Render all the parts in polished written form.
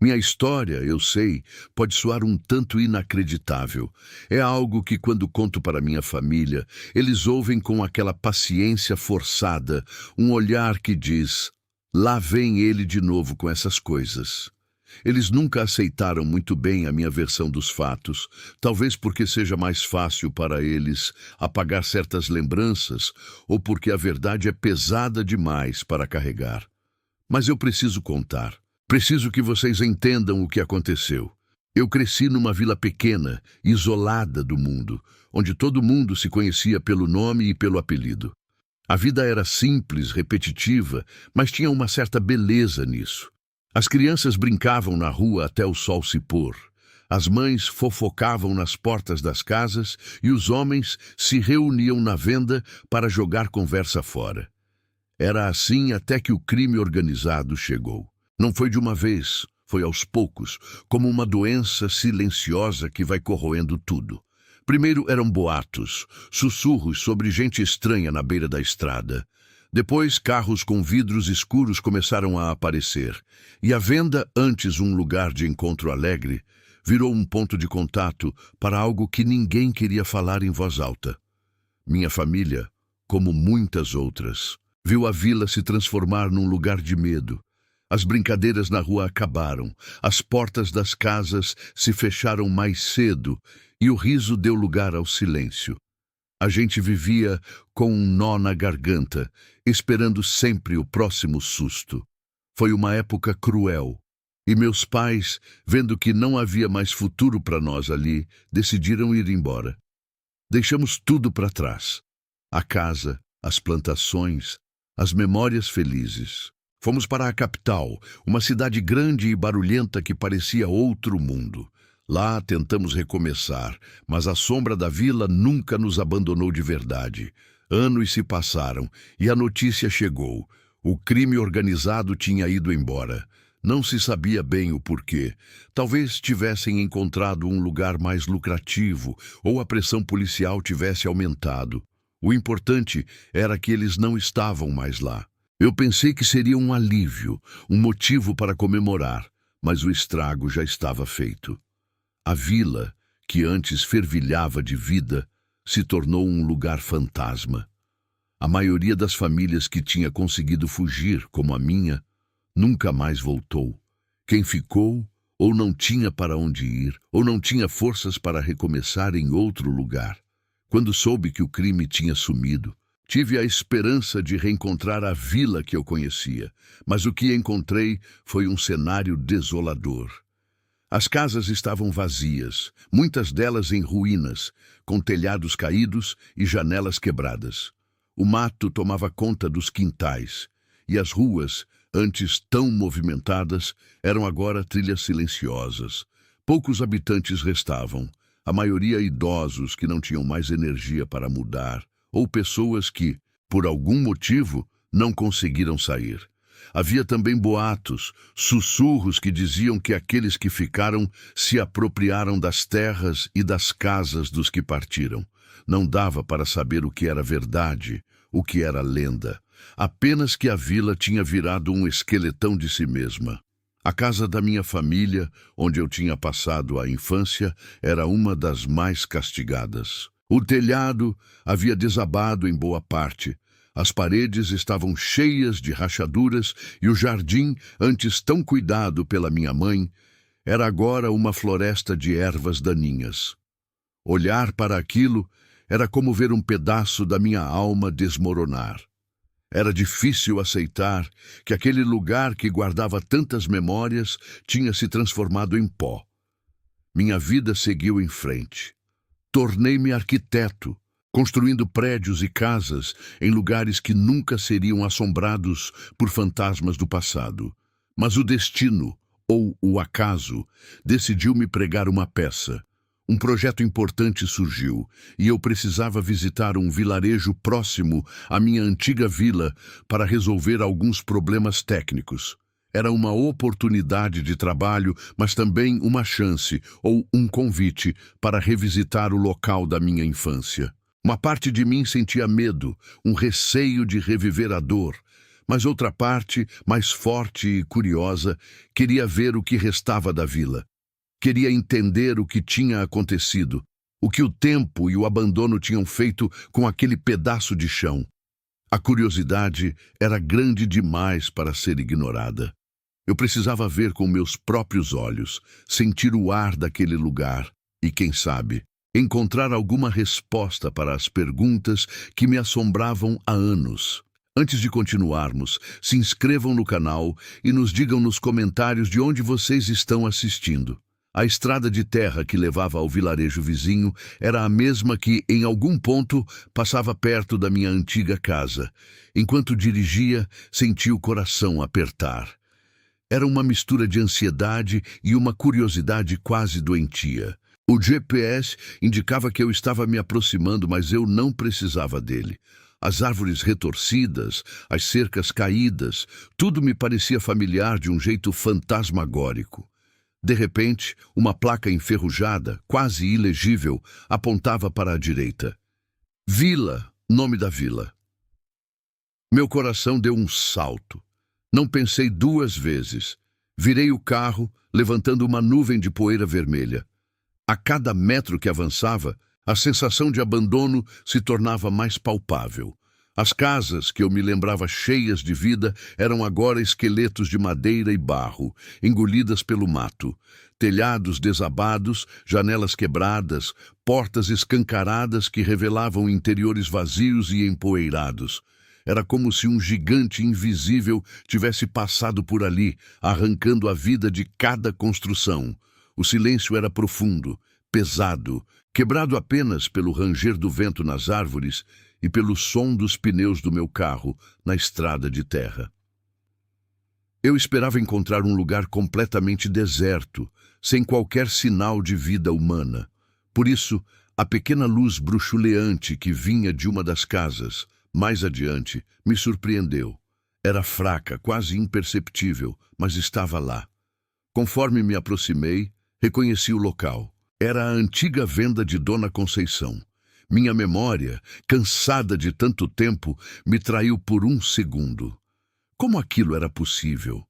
Minha história, eu sei, pode soar um tanto inacreditável. É algo que, quando conto para minha família, eles ouvem com aquela paciência forçada, um olhar que diz: lá vem ele de novo com essas coisas. Eles nunca aceitaram muito bem a minha versão dos fatos, talvez porque seja mais fácil para eles apagar certas lembranças ou porque a verdade é pesada demais para carregar. Mas eu preciso contar. Preciso que vocês entendam o que aconteceu. Eu cresci numa vila pequena, isolada do mundo, onde todo mundo se conhecia pelo nome e pelo apelido. A vida era simples, repetitiva, mas tinha uma certa beleza nisso. As crianças brincavam na rua até o sol se pôr. As mães fofocavam nas portas das casas e os homens se reuniam na venda para jogar conversa fora. Era assim até que o crime organizado chegou. Não foi de uma vez, foi aos poucos, como uma doença silenciosa que vai corroendo tudo. Primeiro eram boatos, sussurros sobre gente estranha na beira da estrada. Depois, carros com vidros escuros começaram a aparecer. E a venda, antes um lugar de encontro alegre, virou um ponto de contato para algo que ninguém queria falar em voz alta. Minha família, como muitas outras, viu a vila se transformar num lugar de medo. As brincadeiras na rua acabaram, as portas das casas se fecharam mais cedo e o riso deu lugar ao silêncio. A gente vivia com um nó na garganta, esperando sempre o próximo susto. Foi uma época cruel, e meus pais, vendo que não havia mais futuro para nós ali, decidiram ir embora. Deixamos tudo para trás. A casa, as plantações, as memórias felizes. Fomos para a capital, uma cidade grande e barulhenta que parecia outro mundo. Lá tentamos recomeçar, mas a sombra da vila nunca nos abandonou de verdade. Anos se passaram e a notícia chegou. O crime organizado tinha ido embora. Não se sabia bem o porquê. Talvez tivessem encontrado um lugar mais lucrativo ou a pressão policial tivesse aumentado. O importante era que eles não estavam mais lá. Eu pensei que seria um alívio, um motivo para comemorar, mas o estrago já estava feito. A vila, que antes fervilhava de vida, se tornou um lugar fantasma. A maioria das famílias que tinha conseguido fugir, como a minha, nunca mais voltou. Quem ficou, ou não tinha para onde ir, ou não tinha forças para recomeçar em outro lugar. Quando soube que o crime tinha sumido, tive a esperança de reencontrar a vila que eu conhecia, mas o que encontrei foi um cenário desolador. As casas estavam vazias, muitas delas em ruínas, com telhados caídos e janelas quebradas. O mato tomava conta dos quintais, e as ruas, antes tão movimentadas, eram agora trilhas silenciosas. Poucos habitantes restavam, a maioria idosos que não tinham mais energia para mudar, ou pessoas que, por algum motivo, não conseguiram sair. Havia também boatos, sussurros que diziam que aqueles que ficaram se apropriaram das terras e das casas dos que partiram. Não dava para saber o que era verdade, o que era lenda. Apenas que a vila tinha virado um esqueletão de si mesma. A casa da minha família, onde eu tinha passado a infância, era uma das mais castigadas. O telhado havia desabado em boa parte. As paredes estavam cheias de rachaduras e o jardim, antes tão cuidado pela minha mãe, era agora uma floresta de ervas daninhas. Olhar para aquilo era como ver um pedaço da minha alma desmoronar. Era difícil aceitar que aquele lugar que guardava tantas memórias tinha se transformado em pó. Minha vida seguiu em frente. Tornei-me arquiteto, construindo prédios e casas em lugares que nunca seriam assombrados por fantasmas do passado. Mas o destino, ou o acaso, decidiu me pregar uma peça. Um projeto importante surgiu, e eu precisava visitar um vilarejo próximo à minha antiga vila para resolver alguns problemas técnicos. Era uma oportunidade de trabalho, mas também uma chance, ou um convite, para revisitar o local da minha infância. Uma parte de mim sentia medo, um receio de reviver a dor, mas outra parte, mais forte e curiosa, queria ver o que restava da vila. Queria entender o que tinha acontecido, o que o tempo e o abandono tinham feito com aquele pedaço de chão. A curiosidade era grande demais para ser ignorada. Eu precisava ver com meus próprios olhos, sentir o ar daquele lugar e, quem sabe, encontrar alguma resposta para as perguntas que me assombravam há anos. Antes de continuarmos, se inscrevam no canal e nos digam nos comentários de onde vocês estão assistindo. A estrada de terra que levava ao vilarejo vizinho era a mesma que, em algum ponto, passava perto da minha antiga casa. Enquanto dirigia, senti o coração apertar. Era uma mistura de ansiedade e uma curiosidade quase doentia. O GPS indicava que eu estava me aproximando, mas eu não precisava dele. As árvores retorcidas, as cercas caídas, tudo me parecia familiar de um jeito fantasmagórico. De repente, uma placa enferrujada, quase ilegível, apontava para a direita. Vila, nome da vila. Meu coração deu um salto. Não pensei duas vezes. Virei o carro, levantando uma nuvem de poeira vermelha. A cada metro que avançava, a sensação de abandono se tornava mais palpável. As casas, que eu me lembrava cheias de vida, eram agora esqueletos de madeira e barro, engolidas pelo mato. Telhados desabados, janelas quebradas, portas escancaradas que revelavam interiores vazios e empoeirados. Era como se um gigante invisível tivesse passado por ali, arrancando a vida de cada construção. O silêncio era profundo, pesado, quebrado apenas pelo ranger do vento nas árvores e pelo som dos pneus do meu carro na estrada de terra. Eu esperava encontrar um lugar completamente deserto, sem qualquer sinal de vida humana. Por isso, a pequena luz bruxuleante que vinha de uma das casas, mais adiante, me surpreendeu. Era fraca, quase imperceptível, mas estava lá. Conforme me aproximei, reconheci o local. Era a antiga venda de Dona Conceição. Minha memória, cansada de tanto tempo, me traiu por um segundo. Como aquilo era possível?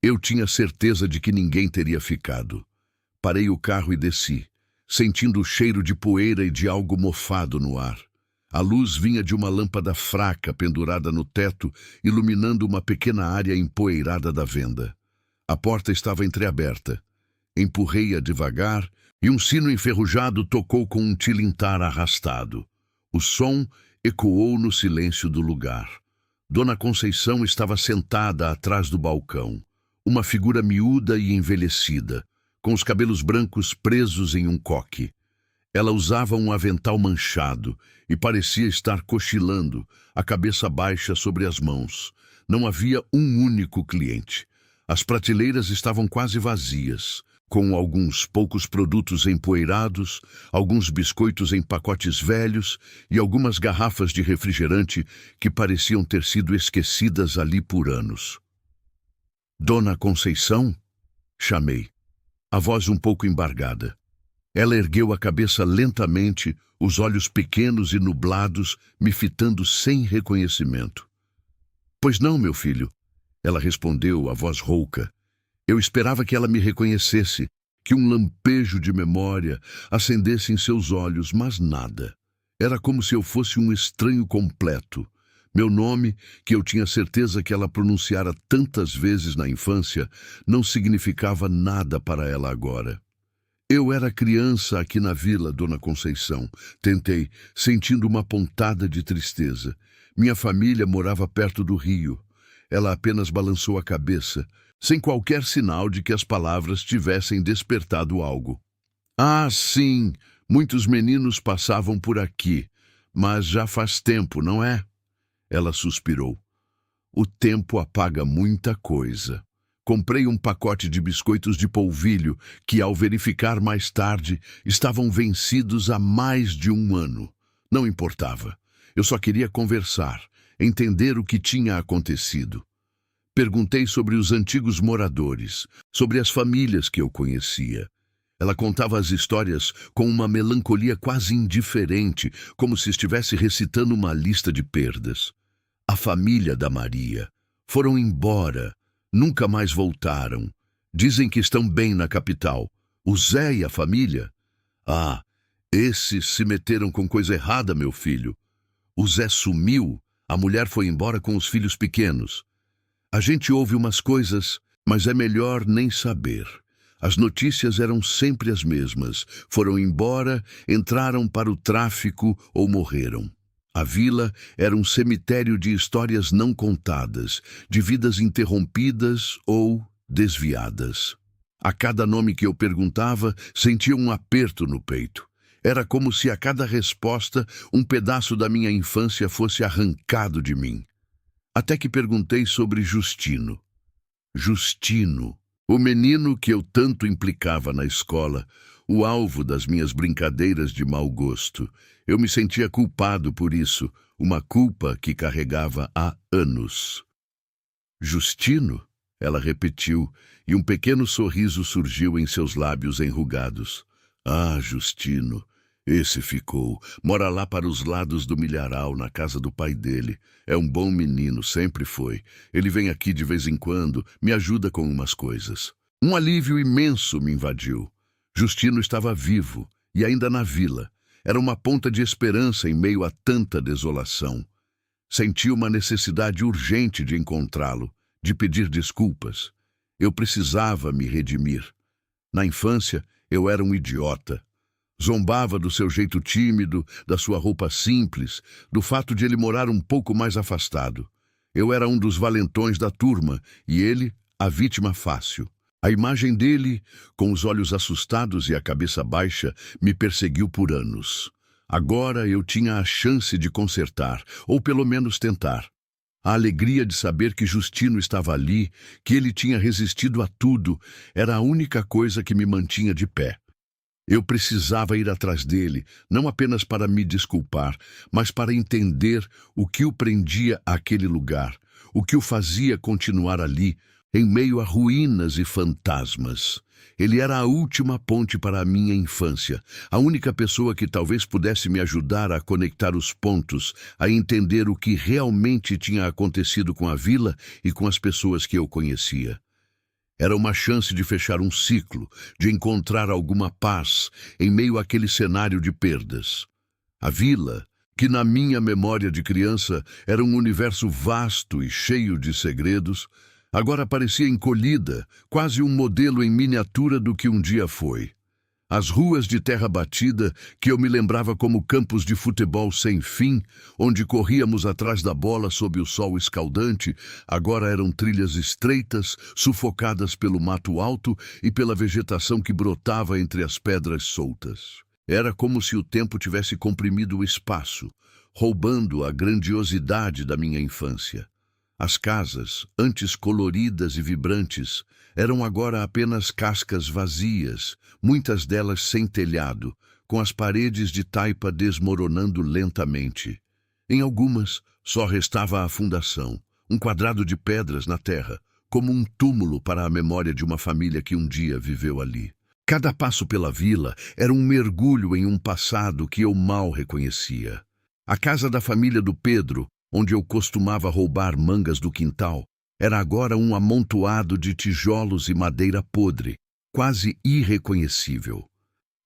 Eu tinha certeza de que ninguém teria ficado. Parei o carro e desci, sentindo o cheiro de poeira e de algo mofado no ar. A luz vinha de uma lâmpada fraca pendurada no teto, iluminando uma pequena área empoeirada da venda. A porta estava entreaberta. Empurrei-a devagar e um sino enferrujado tocou com um tilintar arrastado. O som ecoou no silêncio do lugar. Dona Conceição estava sentada atrás do balcão, uma figura miúda e envelhecida, com os cabelos brancos presos em um coque. Ela usava um avental manchado e parecia estar cochilando, a cabeça baixa sobre as mãos. Não havia um único cliente. As prateleiras estavam quase vazias, com alguns poucos produtos empoeirados, alguns biscoitos em pacotes velhos e algumas garrafas de refrigerante que pareciam ter sido esquecidas ali por anos. Dona Conceição? Chamei, a voz um pouco embargada. Ela ergueu a cabeça lentamente, os olhos pequenos e nublados, me fitando sem reconhecimento. Pois não, meu filho, ela respondeu, a voz rouca. Eu esperava que ela me reconhecesse, que um lampejo de memória acendesse em seus olhos, mas nada. Era como se eu fosse um estranho completo. Meu nome, que eu tinha certeza que ela pronunciara tantas vezes na infância, não significava nada para ela agora. Eu era criança aqui na vila, Dona Conceição. Tentei, sentindo uma pontada de tristeza. Minha família morava perto do rio. Ela apenas balançou a cabeça, sem qualquer sinal de que as palavras tivessem despertado algo. Ah, sim, muitos meninos passavam por aqui, mas já faz tempo, não é? Ela suspirou. O tempo apaga muita coisa. Comprei um pacote de biscoitos de polvilho que, ao verificar mais tarde, estavam vencidos há mais de um ano. Não importava. Eu só queria conversar, entender o que tinha acontecido. Perguntei sobre os antigos moradores, sobre as famílias que eu conhecia. Ela contava as histórias com uma melancolia quase indiferente, como se estivesse recitando uma lista de perdas. A família da Maria. Foram embora. Nunca mais voltaram. Dizem que estão bem na capital. O Zé e a família? Ah, esses se meteram com coisa errada, meu filho. O Zé sumiu. A mulher foi embora com os filhos pequenos. A gente ouve umas coisas, mas é melhor nem saber. As notícias eram sempre as mesmas. Foram embora, entraram para o tráfico ou morreram. A vila era um cemitério de histórias não contadas, de vidas interrompidas ou desviadas. A cada nome que eu perguntava, sentia um aperto no peito. Era como se a cada resposta um pedaço da minha infância fosse arrancado de mim. Até que perguntei sobre Justino. Justino, o menino que eu tanto implicava na escola, o alvo das minhas brincadeiras de mau gosto. Eu me sentia culpado por isso, uma culpa que carregava há anos. Justino? Ela repetiu, e um pequeno sorriso surgiu em seus lábios enrugados. Ah, Justino, esse ficou. Mora lá para os lados do milharal, na casa do pai dele. É um bom menino, sempre foi. Ele vem aqui de vez em quando, me ajuda com umas coisas. Um alívio imenso me invadiu. Justino estava vivo, e ainda na vila. Era uma ponta de esperança em meio a tanta desolação. Senti uma necessidade urgente de encontrá-lo, de pedir desculpas. Eu precisava me redimir. Na infância, eu era um idiota. Zombava do seu jeito tímido, da sua roupa simples, do fato de ele morar um pouco mais afastado. Eu era um dos valentões da turma e ele, a vítima fácil. A imagem dele, com os olhos assustados e a cabeça baixa, me perseguiu por anos. Agora eu tinha a chance de consertar, ou pelo menos tentar. A alegria de saber que Justino estava ali, que ele tinha resistido a tudo, era a única coisa que me mantinha de pé. Eu precisava ir atrás dele, não apenas para me desculpar, mas para entender o que o prendia àquele lugar, o que o fazia continuar ali, em meio a ruínas e fantasmas. Ele era a última ponte para a minha infância, a única pessoa que talvez pudesse me ajudar a conectar os pontos, a entender o que realmente tinha acontecido com a vila e com as pessoas que eu conhecia. Era uma chance de fechar um ciclo, de encontrar alguma paz em meio àquele cenário de perdas. A vila, que na minha memória de criança era um universo vasto e cheio de segredos, agora parecia encolhida, quase um modelo em miniatura do que um dia foi. As ruas de terra batida, que eu me lembrava como campos de futebol sem fim, onde corríamos atrás da bola sob o sol escaldante, agora eram trilhas estreitas, sufocadas pelo mato alto e pela vegetação que brotava entre as pedras soltas. Era como se o tempo tivesse comprimido o espaço, roubando a grandiosidade da minha infância. As casas, antes coloridas e vibrantes, eram agora apenas cascas vazias, muitas delas sem telhado, com as paredes de taipa desmoronando lentamente. Em algumas, só restava a fundação, um quadrado de pedras na terra, como um túmulo para a memória de uma família que um dia viveu ali. Cada passo pela vila era um mergulho em um passado que eu mal reconhecia. A casa da família do Pedro, onde eu costumava roubar mangas do quintal, era agora um amontoado de tijolos e madeira podre, quase irreconhecível.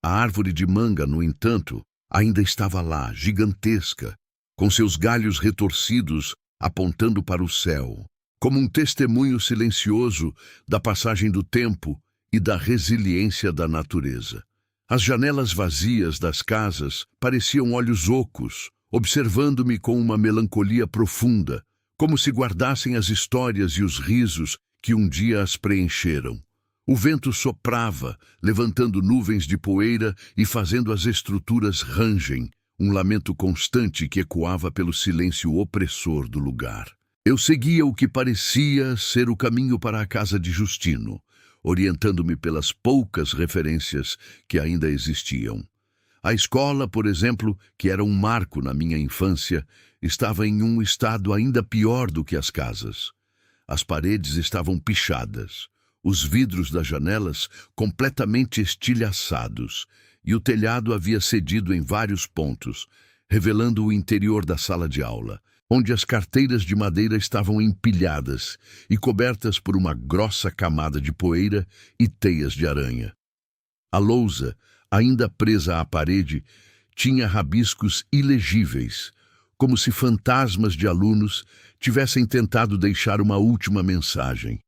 A árvore de manga, no entanto, ainda estava lá, gigantesca, com seus galhos retorcidos apontando para o céu, como um testemunho silencioso da passagem do tempo e da resiliência da natureza. As janelas vazias das casas pareciam olhos ocos, observando-me com uma melancolia profunda, como se guardassem as histórias e os risos que um dia as preencheram. O vento soprava, levantando nuvens de poeira e fazendo as estruturas rangem, um lamento constante que ecoava pelo silêncio opressor do lugar. Eu seguia o que parecia ser o caminho para a casa de Justino, orientando-me pelas poucas referências que ainda existiam. A escola, por exemplo, que era um marco na minha infância, estava em um estado ainda pior do que as casas. As paredes estavam pichadas, os vidros das janelas completamente estilhaçados, e o telhado havia cedido em vários pontos, revelando o interior da sala de aula, onde as carteiras de madeira estavam empilhadas e cobertas por uma grossa camada de poeira e teias de aranha. A lousa, ainda presa à parede, tinha rabiscos ilegíveis, como se fantasmas de alunos tivessem tentado deixar uma última mensagem.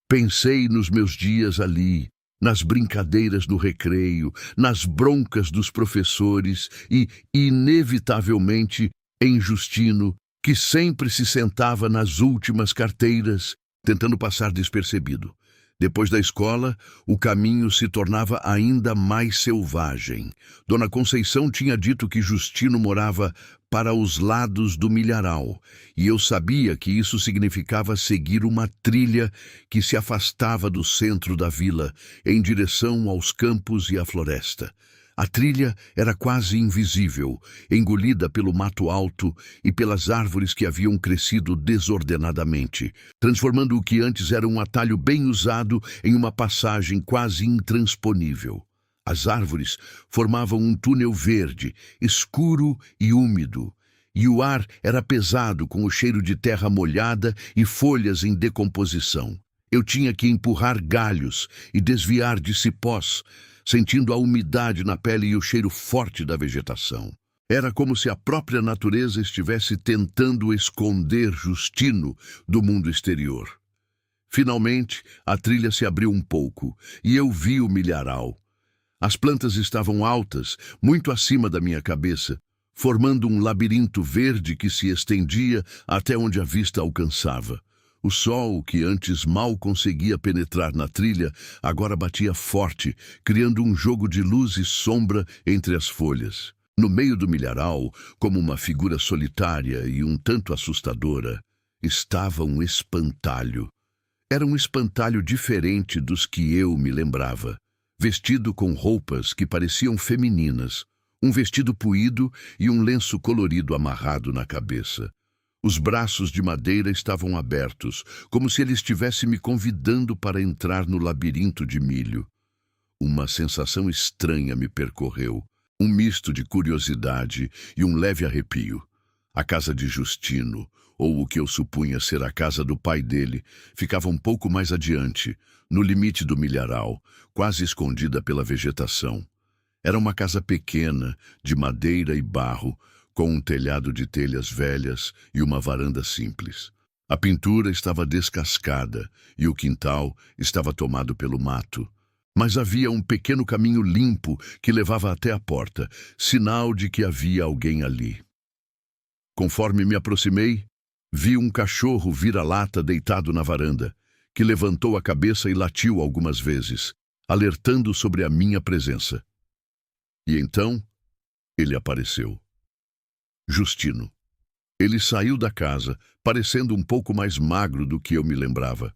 Pensei nos meus dias ali, nas brincadeiras do recreio, nas broncas dos professores e, inevitavelmente, em Justino, que sempre se sentava nas últimas carteiras, tentando passar despercebido. Depois da escola, o caminho se tornava ainda mais selvagem. Dona Conceição tinha dito que Justino morava para os lados do milharal, e eu sabia que isso significava seguir uma trilha que se afastava do centro da vila, em direção aos campos e à floresta. A trilha era quase invisível, engolida pelo mato alto e pelas árvores que haviam crescido desordenadamente, transformando o que antes era um atalho bem usado em uma passagem quase intransponível. As árvores formavam um túnel verde, escuro e úmido, e o ar era pesado com o cheiro de terra molhada e folhas em decomposição. Eu tinha que empurrar galhos e desviar de cipós, sentindo a umidade na pele e o cheiro forte da vegetação. Era como se a própria natureza estivesse tentando esconder Justino do mundo exterior. Finalmente, a trilha se abriu um pouco e eu vi o milharal. As plantas estavam altas, muito acima da minha cabeça, formando um labirinto verde que se estendia até onde a vista alcançava. O sol, que antes mal conseguia penetrar na trilha, agora batia forte, criando um jogo de luz e sombra entre as folhas. No meio do milharal, como uma figura solitária e um tanto assustadora, estava um espantalho. Era um espantalho diferente dos que eu me lembrava, vestido com roupas que pareciam femininas, um vestido puído e um lenço colorido amarrado na cabeça. Os braços de madeira estavam abertos, como se ele estivesse me convidando para entrar no labirinto de milho. Uma sensação estranha me percorreu, um misto de curiosidade e um leve arrepio. A casa de Justino, ou o que eu supunha ser a casa do pai dele, ficava um pouco mais adiante, no limite do milharal, quase escondida pela vegetação. Era uma casa pequena, de madeira e barro, com um telhado de telhas velhas e uma varanda simples. A pintura estava descascada e o quintal estava tomado pelo mato. Mas havia um pequeno caminho limpo que levava até a porta, sinal de que havia alguém ali. Conforme me aproximei, vi um cachorro vira-lata deitado na varanda, que levantou a cabeça e latiu algumas vezes, alertando sobre a minha presença. E então, ele apareceu. Justino. Ele saiu da casa, parecendo um pouco mais magro do que eu me lembrava,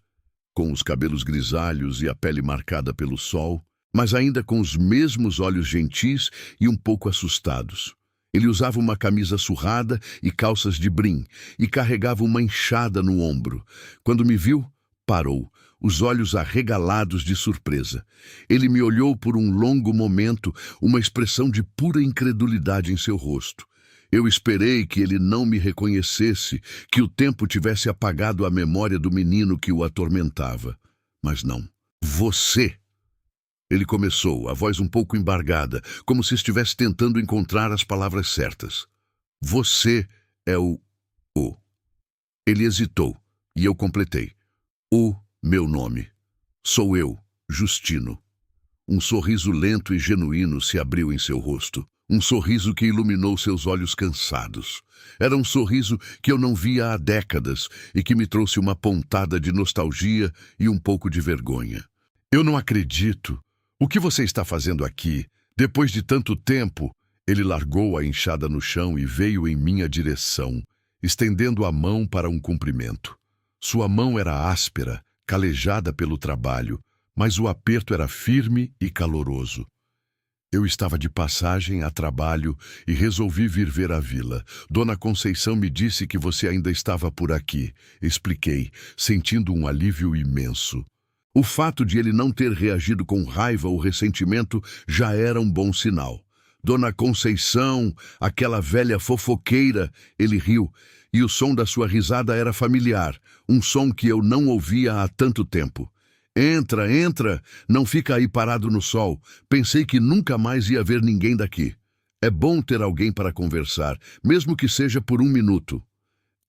com os cabelos grisalhos e a pele marcada pelo sol, mas ainda com os mesmos olhos gentis e um pouco assustados. Ele usava uma camisa surrada e calças de brim, e carregava uma enxada no ombro. Quando me viu, parou, os olhos arregalados de surpresa. Ele me olhou por um longo momento, uma expressão de pura incredulidade em seu rosto. Eu esperei que ele não me reconhecesse, que o tempo tivesse apagado a memória do menino que o atormentava. Mas não. Você! Ele começou, a voz um pouco embargada, como se estivesse tentando encontrar as palavras certas. Você é o... Ele hesitou, e eu completei. O meu nome. Sou eu, Justino. Um sorriso lento e genuíno se abriu em seu rosto. Um sorriso que iluminou seus olhos cansados. Era um sorriso que eu não via há décadas e que me trouxe uma pontada de nostalgia e um pouco de vergonha. Eu não acredito. O que você está fazendo aqui? Depois de tanto tempo, ele largou a enxada no chão e veio em minha direção, estendendo a mão para um cumprimento. Sua mão era áspera, calejada pelo trabalho, mas o aperto era firme e caloroso. Eu estava de passagem a trabalho e resolvi vir ver a vila. Dona Conceição me disse que você ainda estava por aqui. Expliquei, sentindo um alívio imenso. O fato de ele não ter reagido com raiva ou ressentimento já era um bom sinal. Dona Conceição, aquela velha fofoqueira, ele riu. e o som da sua risada era familiar, um som que eu não ouvia há tanto tempo. Entra, entra, não fica aí parado no sol. Pensei que nunca mais ia ver ninguém daqui. É bom ter alguém para conversar, mesmo que seja por um minuto.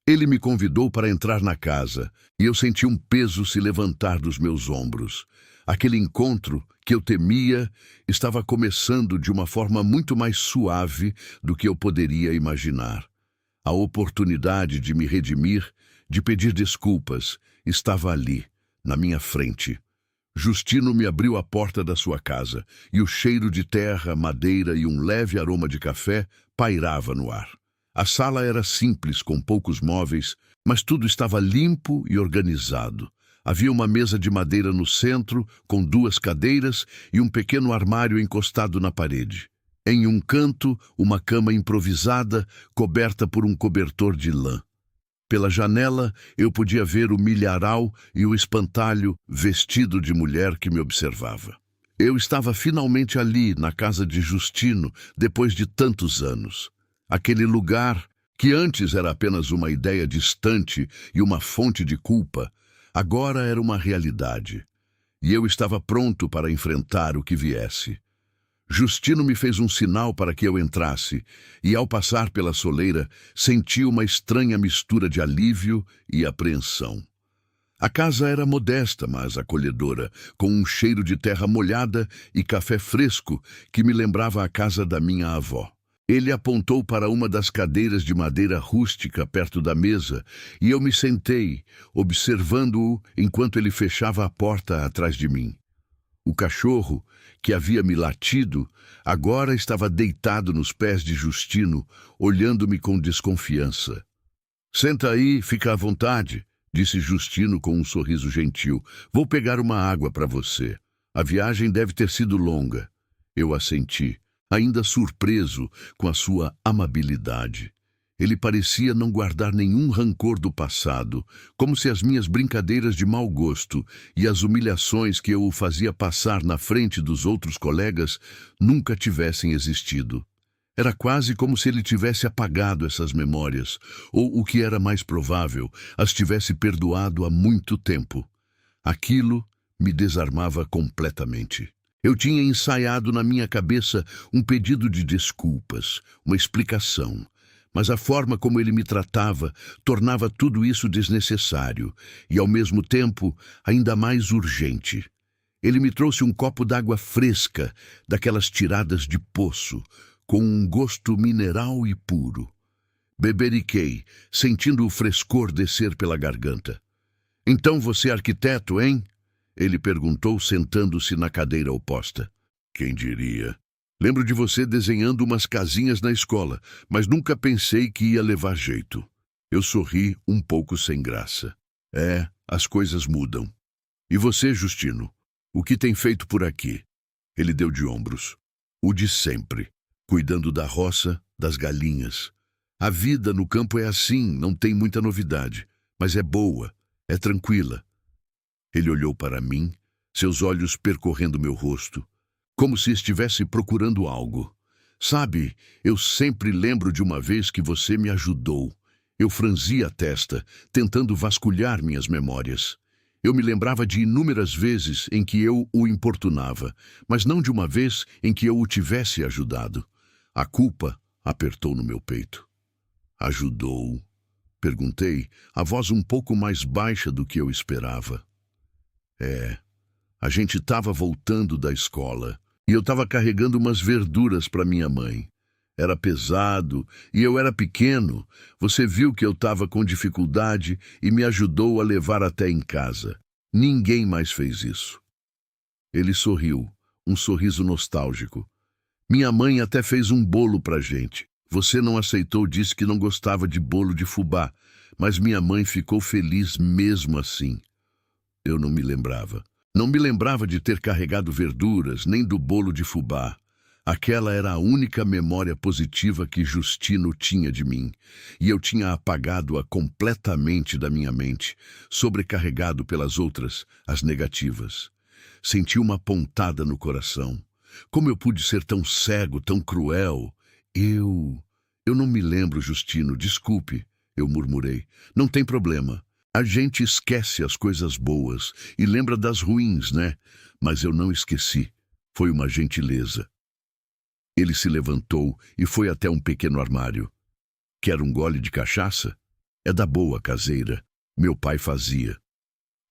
Ele me convidou para entrar na casa, e eu senti um peso se levantar dos meus ombros. Aquele encontro que eu temia estava começando de uma forma muito mais suave do que eu poderia imaginar. A oportunidade de me redimir, de pedir desculpas, estava ali, na minha frente. Justino me abriu a porta da sua casa, e o cheiro de terra, madeira e um leve aroma de café pairava no ar. A sala era simples, com poucos móveis, mas tudo estava limpo e organizado. Havia uma mesa de madeira no centro, com 2 cadeiras e um pequeno armário encostado na parede. Em um canto, uma cama improvisada, coberta por um cobertor de lã. Pela janela, eu podia ver o milharal e o espantalho vestido de mulher que me observava. Eu estava finalmente ali, na casa de Justino, depois de tantos anos. Aquele lugar, que antes era apenas uma ideia distante e uma fonte de culpa, agora era uma realidade. E eu estava pronto para enfrentar o que viesse. Justino me fez um sinal para que eu entrasse, e ao passar pela soleira, senti uma estranha mistura de alívio e apreensão. A casa era modesta, mas acolhedora, com um cheiro de terra molhada e café fresco que me lembrava a casa da minha avó. Ele apontou para uma das cadeiras de madeira rústica perto da mesa, e eu me sentei, observando-o enquanto ele fechava a porta atrás de mim. O cachorro, que havia me latido, agora estava deitado nos pés de Justino, olhando-me com desconfiança. «Senta aí, fica à vontade», disse Justino com um sorriso gentil. «Vou pegar uma água para você. A viagem deve ter sido longa». Eu assenti, ainda surpreso com a sua amabilidade. Ele parecia não guardar nenhum rancor do passado, como se as minhas brincadeiras de mau gosto e as humilhações que eu o fazia passar na frente dos outros colegas nunca tivessem existido. Era quase como se ele tivesse apagado essas memórias, ou, o que era mais provável, as tivesse perdoado há muito tempo. Aquilo me desarmava completamente. Eu tinha ensaiado na minha cabeça um pedido de desculpas, uma explicação, mas a forma como ele me tratava tornava tudo isso desnecessário e, ao mesmo tempo, ainda mais urgente. Ele me trouxe um copo d'água fresca, daquelas tiradas de poço, com um gosto mineral e puro. Beberiquei, sentindo o frescor descer pela garganta. «Então você é arquiteto, hein?» Ele perguntou, sentando-se na cadeira oposta. «Quem diria? Lembro de você desenhando umas casinhas na escola, mas nunca pensei que ia levar jeito». Eu sorri, um pouco sem graça. «É, as coisas mudam. E você, Justino? O que tem feito por aqui?» Ele deu de ombros. «O de sempre, cuidando da roça, das galinhas. A vida no campo é assim, não tem muita novidade, mas é boa, é tranquila». Ele olhou para mim, seus olhos percorrendo meu rosto, como se estivesse procurando algo. «Sabe, eu sempre lembro de uma vez que você me ajudou». Eu franzi a testa, tentando vasculhar minhas memórias. Eu me lembrava de inúmeras vezes em que eu o importunava, mas não de uma vez em que eu o tivesse ajudado. A culpa apertou no meu peito. «Ajudou?» Perguntei, a voz um pouco mais baixa do que eu esperava. A gente estava voltando da escola e eu estava carregando umas verduras para minha mãe. Era pesado e eu era pequeno. Você viu que eu estava com dificuldade e me ajudou a levar até em casa. Ninguém mais fez isso». Ele sorriu, um sorriso nostálgico. «Minha mãe até fez um bolo pra gente. Você não aceitou, disse que não gostava de bolo de fubá, mas minha mãe ficou feliz mesmo assim». Eu não me lembrava. Não me lembrava de ter carregado verduras, nem do bolo de fubá. Aquela era a única memória positiva que Justino tinha de mim, e eu tinha apagado-a completamente da minha mente, sobrecarregado pelas outras, as negativas. Senti uma pontada no coração. Como eu pude ser tão cego, tão cruel? Eu não me lembro, Justino, desculpe. eu murmurei. Não tem problema. A gente esquece as coisas boas e lembra das ruins, né? Mas eu não esqueci. Foi uma gentileza. Ele se levantou e foi até um pequeno armário. Quer um gole de cachaça? É da boa, caseira. Meu pai fazia.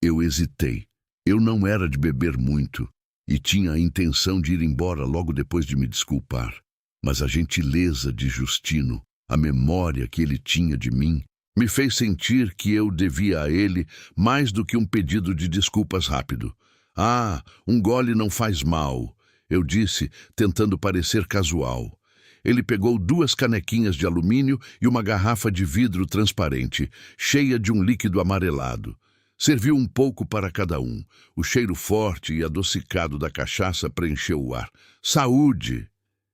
Eu hesitei. Eu não era de beber muito e tinha a intenção de ir embora logo depois de me desculpar. Mas a gentileza de Justino, a memória que ele tinha de mim, me fez sentir que eu devia a ele mais do que um pedido de desculpas rápido. Ah, um gole não faz mal, eu disse, tentando parecer casual. Ele pegou 2 canequinhas de alumínio e uma garrafa de vidro transparente, cheia de um líquido amarelado. Serviu um pouco para cada um. O cheiro forte e adocicado da cachaça preencheu o ar. Saúde!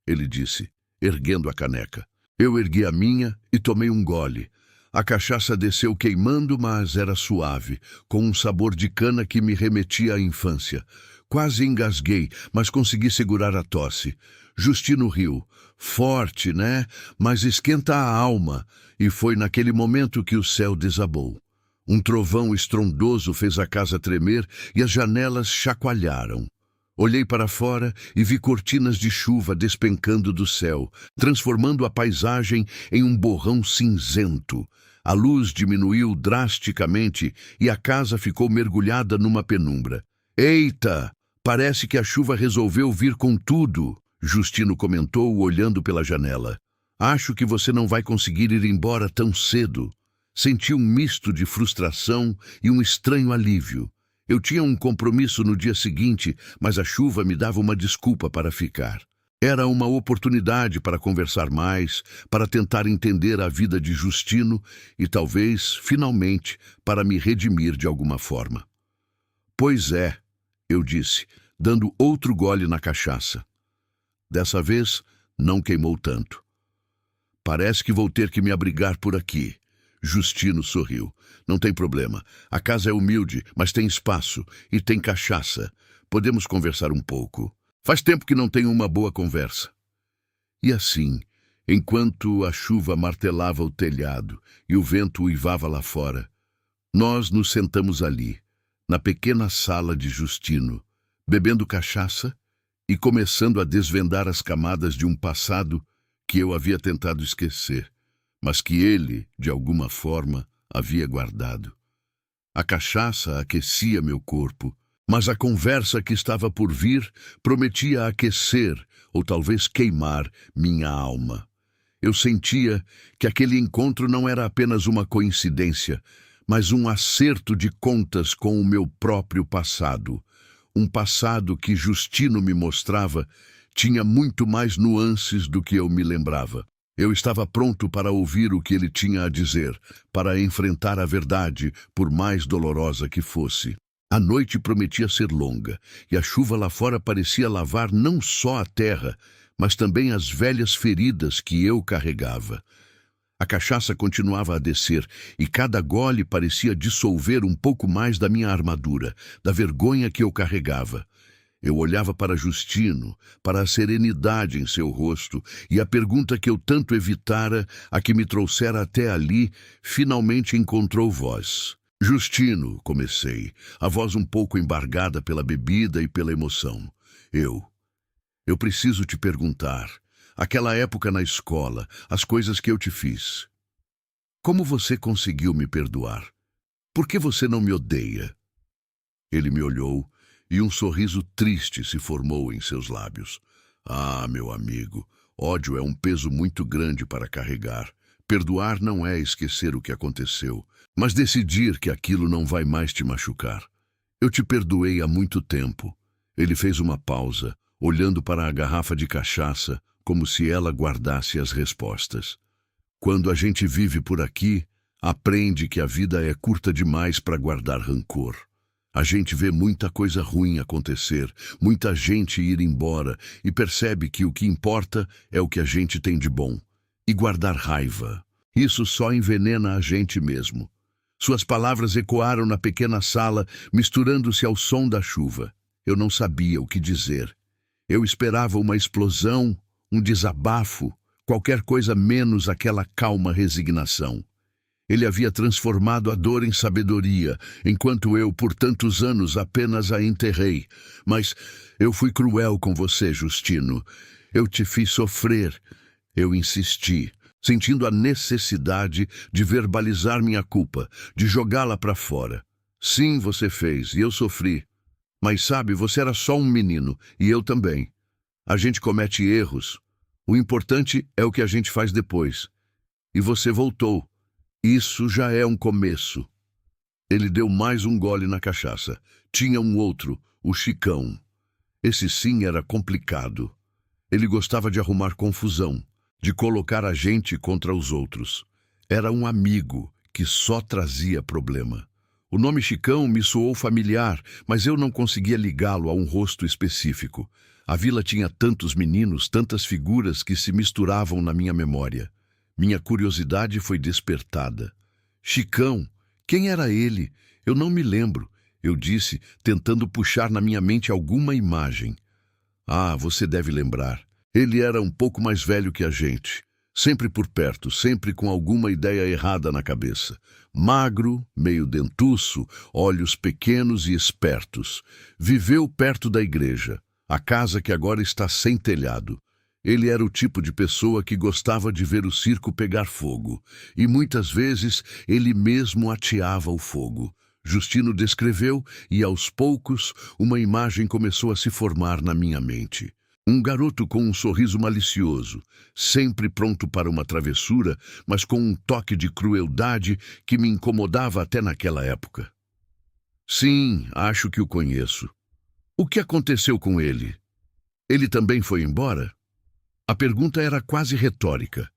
Ele disse, erguendo a caneca. Eu ergui a minha e tomei um gole. A cachaça desceu queimando, mas era suave, com um sabor de cana que me remetia à infância. Quase engasguei, mas consegui segurar a tosse. Justino riu. Forte, né? Mas esquenta a alma. E foi naquele momento que o céu desabou. Um trovão estrondoso fez a casa tremer e as janelas chacoalharam. Olhei para fora e vi cortinas de chuva despencando do céu, transformando a paisagem em um borrão cinzento. A luz diminuiu drasticamente e a casa ficou mergulhada numa penumbra. Eita! Parece que a chuva resolveu vir com tudo, Justino comentou, olhando pela janela. Acho que você não vai conseguir ir embora tão cedo. Senti um misto de frustração e um estranho alívio. Eu tinha um compromisso no dia seguinte, mas a chuva me dava uma desculpa para ficar. Era uma oportunidade para conversar mais, para tentar entender a vida de Justino e talvez, finalmente, para me redimir de alguma forma. Pois é, eu disse, dando outro gole na cachaça. Dessa vez, não queimou tanto. Parece que vou ter que me abrigar por aqui. Justino sorriu. Não tem problema. A casa é humilde, mas tem espaço e tem cachaça. Podemos conversar um pouco. Faz tempo que não tenho uma boa conversa. E assim, enquanto a chuva martelava o telhado e o vento uivava lá fora, nós nos sentamos ali, na pequena sala de Justino, bebendo cachaça e começando a desvendar as camadas de um passado que eu havia tentado esquecer, mas que ele, de alguma forma, havia guardado. A cachaça aquecia meu corpo, mas a conversa que estava por vir prometia aquecer, ou talvez queimar, minha alma. Eu sentia que aquele encontro não era apenas uma coincidência, mas um acerto de contas com o meu próprio passado. Um passado que Justino me mostrava tinha muito mais nuances do que eu me lembrava. Eu estava pronto para ouvir o que ele tinha a dizer, para enfrentar a verdade, por mais dolorosa que fosse. A noite prometia ser longa, e a chuva lá fora parecia lavar não só a terra, mas também as velhas feridas que eu carregava. A cachaça continuava a descer, e cada gole parecia dissolver um pouco mais da minha armadura, da vergonha que eu carregava. Eu olhava para Justino, para a serenidade em seu rosto, e a pergunta que eu tanto evitara, a que me trouxera até ali, finalmente encontrou voz. Justino, comecei, a voz um pouco embargada pela bebida e pela emoção. Eu preciso te perguntar, aquela época na escola, as coisas que eu te fiz. Como você conseguiu me perdoar? Por que você não me odeia? Ele me olhou, e um sorriso triste se formou em seus lábios. Ah, meu amigo, ódio é um peso muito grande para carregar. Perdoar não é esquecer o que aconteceu, mas decidir que aquilo não vai mais te machucar. Eu te perdoei há muito tempo. Ele fez uma pausa, olhando para a garrafa de cachaça, como se ela guardasse as respostas. Quando a gente vive por aqui, aprende que a vida é curta demais para guardar rancor. A gente vê muita coisa ruim acontecer, muita gente ir embora e percebe que o que importa é o que a gente tem de bom. E guardar raiva. Isso só envenena a gente mesmo. Suas palavras ecoaram na pequena sala, misturando-se ao som da chuva. Eu não sabia o que dizer. Eu esperava uma explosão, um desabafo, qualquer coisa menos aquela calma resignação. Ele havia transformado a dor em sabedoria, enquanto eu, por tantos anos, apenas a enterrei. Mas eu fui cruel com você, Justino. Eu te fiz sofrer. Eu insisti, sentindo a necessidade de verbalizar minha culpa, de jogá-la para fora. Sim, você fez, e eu sofri. Mas sabe, você era só um menino, e eu também. A gente comete erros. O importante é o que a gente faz depois. E você voltou. Isso já é um começo. Ele deu mais um gole na cachaça. Tinha um outro, o Chicão. Esse sim era complicado. Ele gostava de arrumar confusão, de colocar a gente contra os outros. Era um amigo que só trazia problema. O nome Chicão me soou familiar, mas eu não conseguia ligá-lo a um rosto específico. A vila tinha tantos meninos, tantas figuras que se misturavam na minha memória. Minha curiosidade foi despertada. Chicão, quem era ele? Eu não me lembro, eu disse, tentando puxar na minha mente alguma imagem. Ah, você deve lembrar. Ele era um pouco mais velho que a gente. Sempre por perto, sempre com alguma ideia errada na cabeça. Magro, meio dentuço, olhos pequenos e espertos. Viveu perto da igreja, a casa que agora está sem telhado. Ele era o tipo de pessoa que gostava de ver o circo pegar fogo, e muitas vezes ele mesmo ateava o fogo. Justino descreveu, e aos poucos uma imagem começou a se formar na minha mente. Um garoto com um sorriso malicioso, sempre pronto para uma travessura, mas com um toque de crueldade que me incomodava até naquela época. Sim, acho que o conheço. O que aconteceu com ele? Ele também foi embora? A pergunta era quase retórica.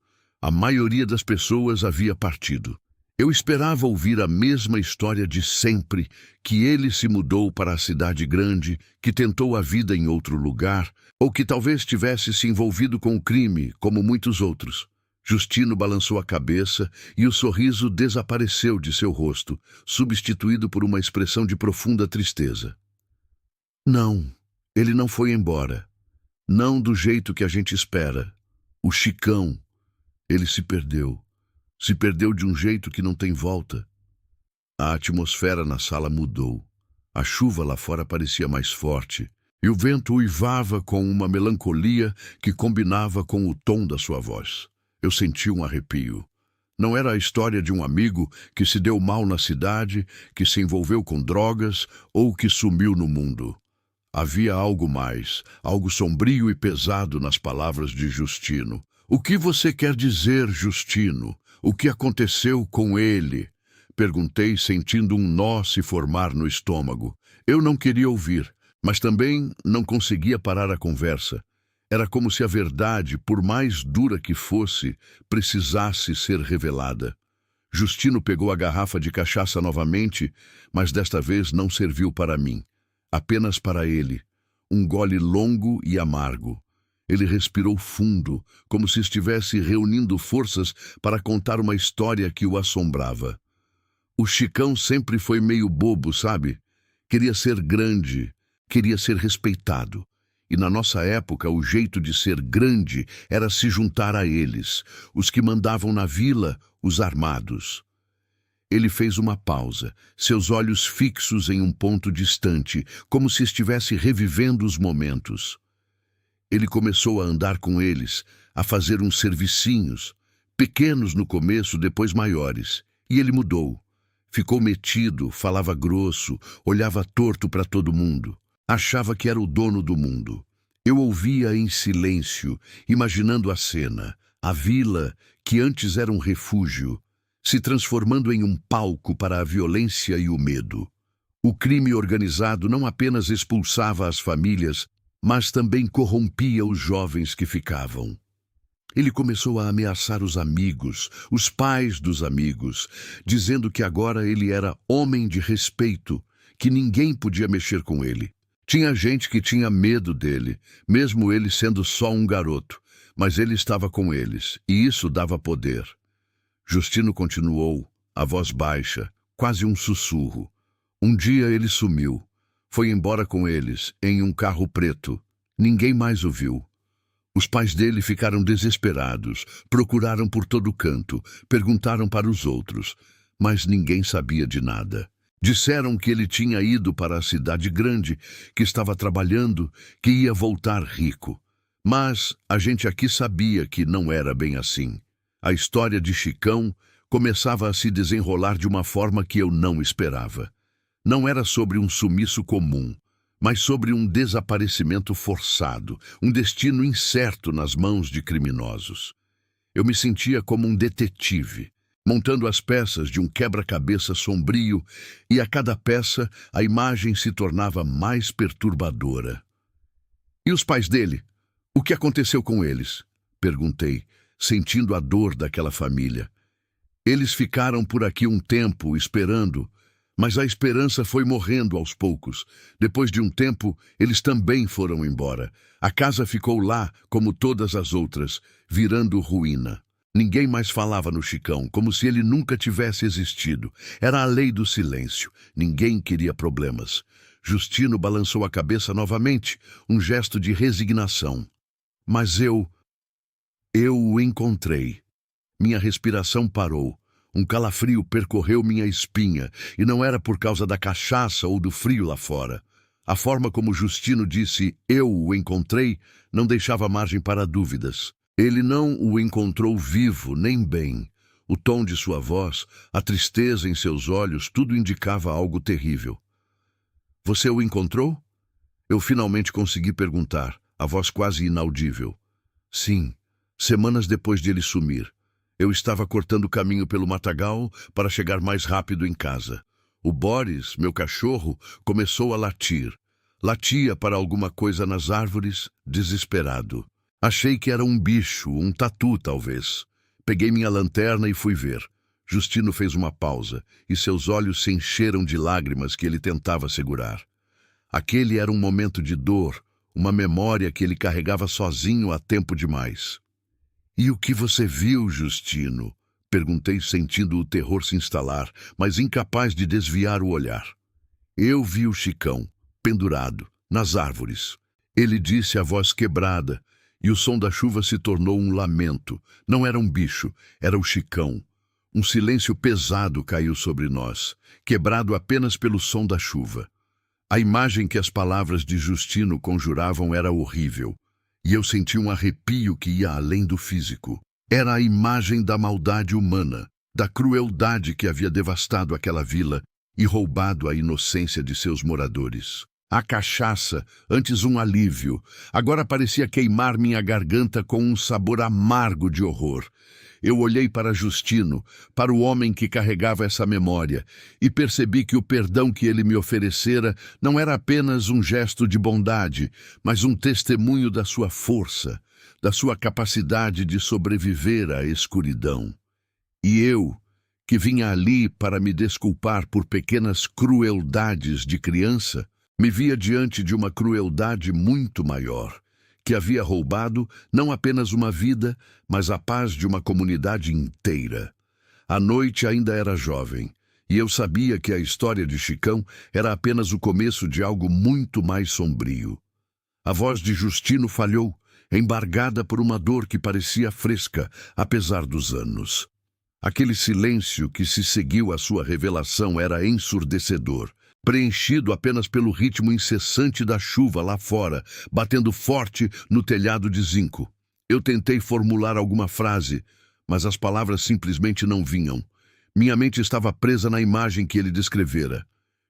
A maioria das pessoas havia partido. Eu esperava ouvir a mesma história de sempre, que ele se mudou para a cidade grande, que tentou a vida em outro lugar, ou que talvez tivesse se envolvido com o crime, como muitos outros. Justino balançou a cabeça e o sorriso desapareceu de seu rosto, substituído por uma expressão de profunda tristeza. Não, ele não foi embora. Não do jeito que a gente espera. O Chicão, ele se perdeu. Se perdeu de um jeito que não tem volta. A atmosfera na sala mudou. A chuva lá fora parecia mais forte, e o vento uivava com uma melancolia que combinava com o tom da sua voz. Eu senti um arrepio. Não era a história de um amigo que se deu mal na cidade, que se envolveu com drogas ou que sumiu no mundo. Havia algo mais, algo sombrio e pesado nas palavras de Justino. O que você quer dizer, Justino? O que aconteceu com ele? Perguntei, sentindo um nó se formar no estômago. Eu não queria ouvir, mas também não conseguia parar a conversa. Era como se a verdade, por mais dura que fosse, precisasse ser revelada. Justino pegou a garrafa de cachaça novamente, mas desta vez não serviu para mim. Apenas para ele, um gole longo e amargo. Ele respirou fundo, como se estivesse reunindo forças para contar uma história que o assombrava. O Chicão sempre foi meio bobo, sabe? Queria ser grande, queria ser respeitado. E na nossa época, o jeito de ser grande era se juntar a eles, os que mandavam na vila, os armados. Ele fez uma pausa, seus olhos fixos em um ponto distante, como se estivesse revivendo os momentos. Ele começou a andar com eles, a fazer uns servicinhos, pequenos no começo, depois maiores. E ele mudou. Ficou metido, falava grosso, olhava torto para todo mundo. Achava que era o dono do mundo. Eu ouvia em silêncio, imaginando a cena, a vila, que antes era um refúgio, se transformando em um palco para a violência e o medo. O crime organizado não apenas expulsava as famílias, mas também corrompia os jovens que ficavam. Ele começou a ameaçar os amigos, os pais dos amigos, dizendo que agora ele era homem de respeito, que ninguém podia mexer com ele. Tinha gente que tinha medo dele, mesmo ele sendo só um garoto, mas ele estava com eles, e isso dava poder. Justino continuou, a voz baixa, quase um sussurro. Um dia ele sumiu. Foi embora com eles, em um carro preto. Ninguém mais o viu. Os pais dele ficaram desesperados, procuraram por todo canto, perguntaram para os outros, mas ninguém sabia de nada. Disseram que ele tinha ido para a cidade grande, que estava trabalhando, que ia voltar rico. Mas a gente aqui sabia que não era bem assim. A história de Chicão começava a se desenrolar de uma forma que eu não esperava. Não era sobre um sumiço comum, mas sobre um desaparecimento forçado, um destino incerto nas mãos de criminosos. Eu me sentia como um detetive, montando as peças de um quebra-cabeça sombrio, e a cada peça a imagem se tornava mais perturbadora. E os pais dele? O que aconteceu com eles? Perguntei, sentindo a dor daquela família. Eles ficaram por aqui um tempo esperando, mas a esperança foi morrendo aos poucos. Depois de um tempo, eles também foram embora. A casa ficou lá, como todas as outras, virando ruína. Ninguém mais falava no Chicão, como se ele nunca tivesse existido. Era a lei do silêncio. Ninguém queria problemas. Justino balançou a cabeça novamente, um gesto de resignação. Mas eu o encontrei. Minha respiração parou. Um calafrio percorreu minha espinha, e não era por causa da cachaça ou do frio lá fora. A forma como Justino disse "eu o encontrei" não deixava margem para dúvidas. Ele não o encontrou vivo, nem bem. O tom de sua voz, a tristeza em seus olhos, tudo indicava algo terrível. "Você o encontrou?" Eu finalmente consegui perguntar, a voz quase inaudível. "Sim, semanas depois de ele sumir. Eu estava cortando caminho pelo matagal para chegar mais rápido em casa. O Boris, meu cachorro, começou a latir. Latia para alguma coisa nas árvores, desesperado. Achei que era um bicho, um tatu talvez. Peguei minha lanterna e fui ver. Justino fez uma pausa, e seus olhos se encheram de lágrimas que ele tentava segurar. Aquele era um momento de dor, uma memória que ele carregava sozinho há tempo demais. "E o que você viu, Justino?" Perguntei, sentindo o terror se instalar, mas incapaz de desviar o olhar. "Eu vi o Chicão, pendurado, nas árvores." Ele disse, a voz quebrada, e o som da chuva se tornou um lamento. Não era um bicho, era o Chicão. Um silêncio pesado caiu sobre nós, quebrado apenas pelo som da chuva. A imagem que as palavras de Justino conjuravam era horrível. E eu senti um arrepio que ia além do físico. Era a imagem da maldade humana, da crueldade que havia devastado aquela vila e roubado a inocência de seus moradores. A cachaça, antes um alívio, agora parecia queimar minha garganta com um sabor amargo de horror. Eu olhei para Justino, para o homem que carregava essa memória, e percebi que o perdão que ele me oferecera não era apenas um gesto de bondade, mas um testemunho da sua força, da sua capacidade de sobreviver à escuridão. E eu, que vinha ali para me desculpar por pequenas crueldades de criança, me via diante de uma crueldade muito maior, que havia roubado não apenas uma vida, mas a paz de uma comunidade inteira. A noite ainda era jovem, e eu sabia que a história de Chicão era apenas o começo de algo muito mais sombrio. A voz de Justino falhou, embargada por uma dor que parecia fresca, apesar dos anos. Aquele silêncio que se seguiu à sua revelação era ensurdecedor, preenchido apenas pelo ritmo incessante da chuva lá fora, batendo forte no telhado de zinco. Eu tentei formular alguma frase, mas as palavras simplesmente não vinham. Minha mente estava presa na imagem que ele descrevera.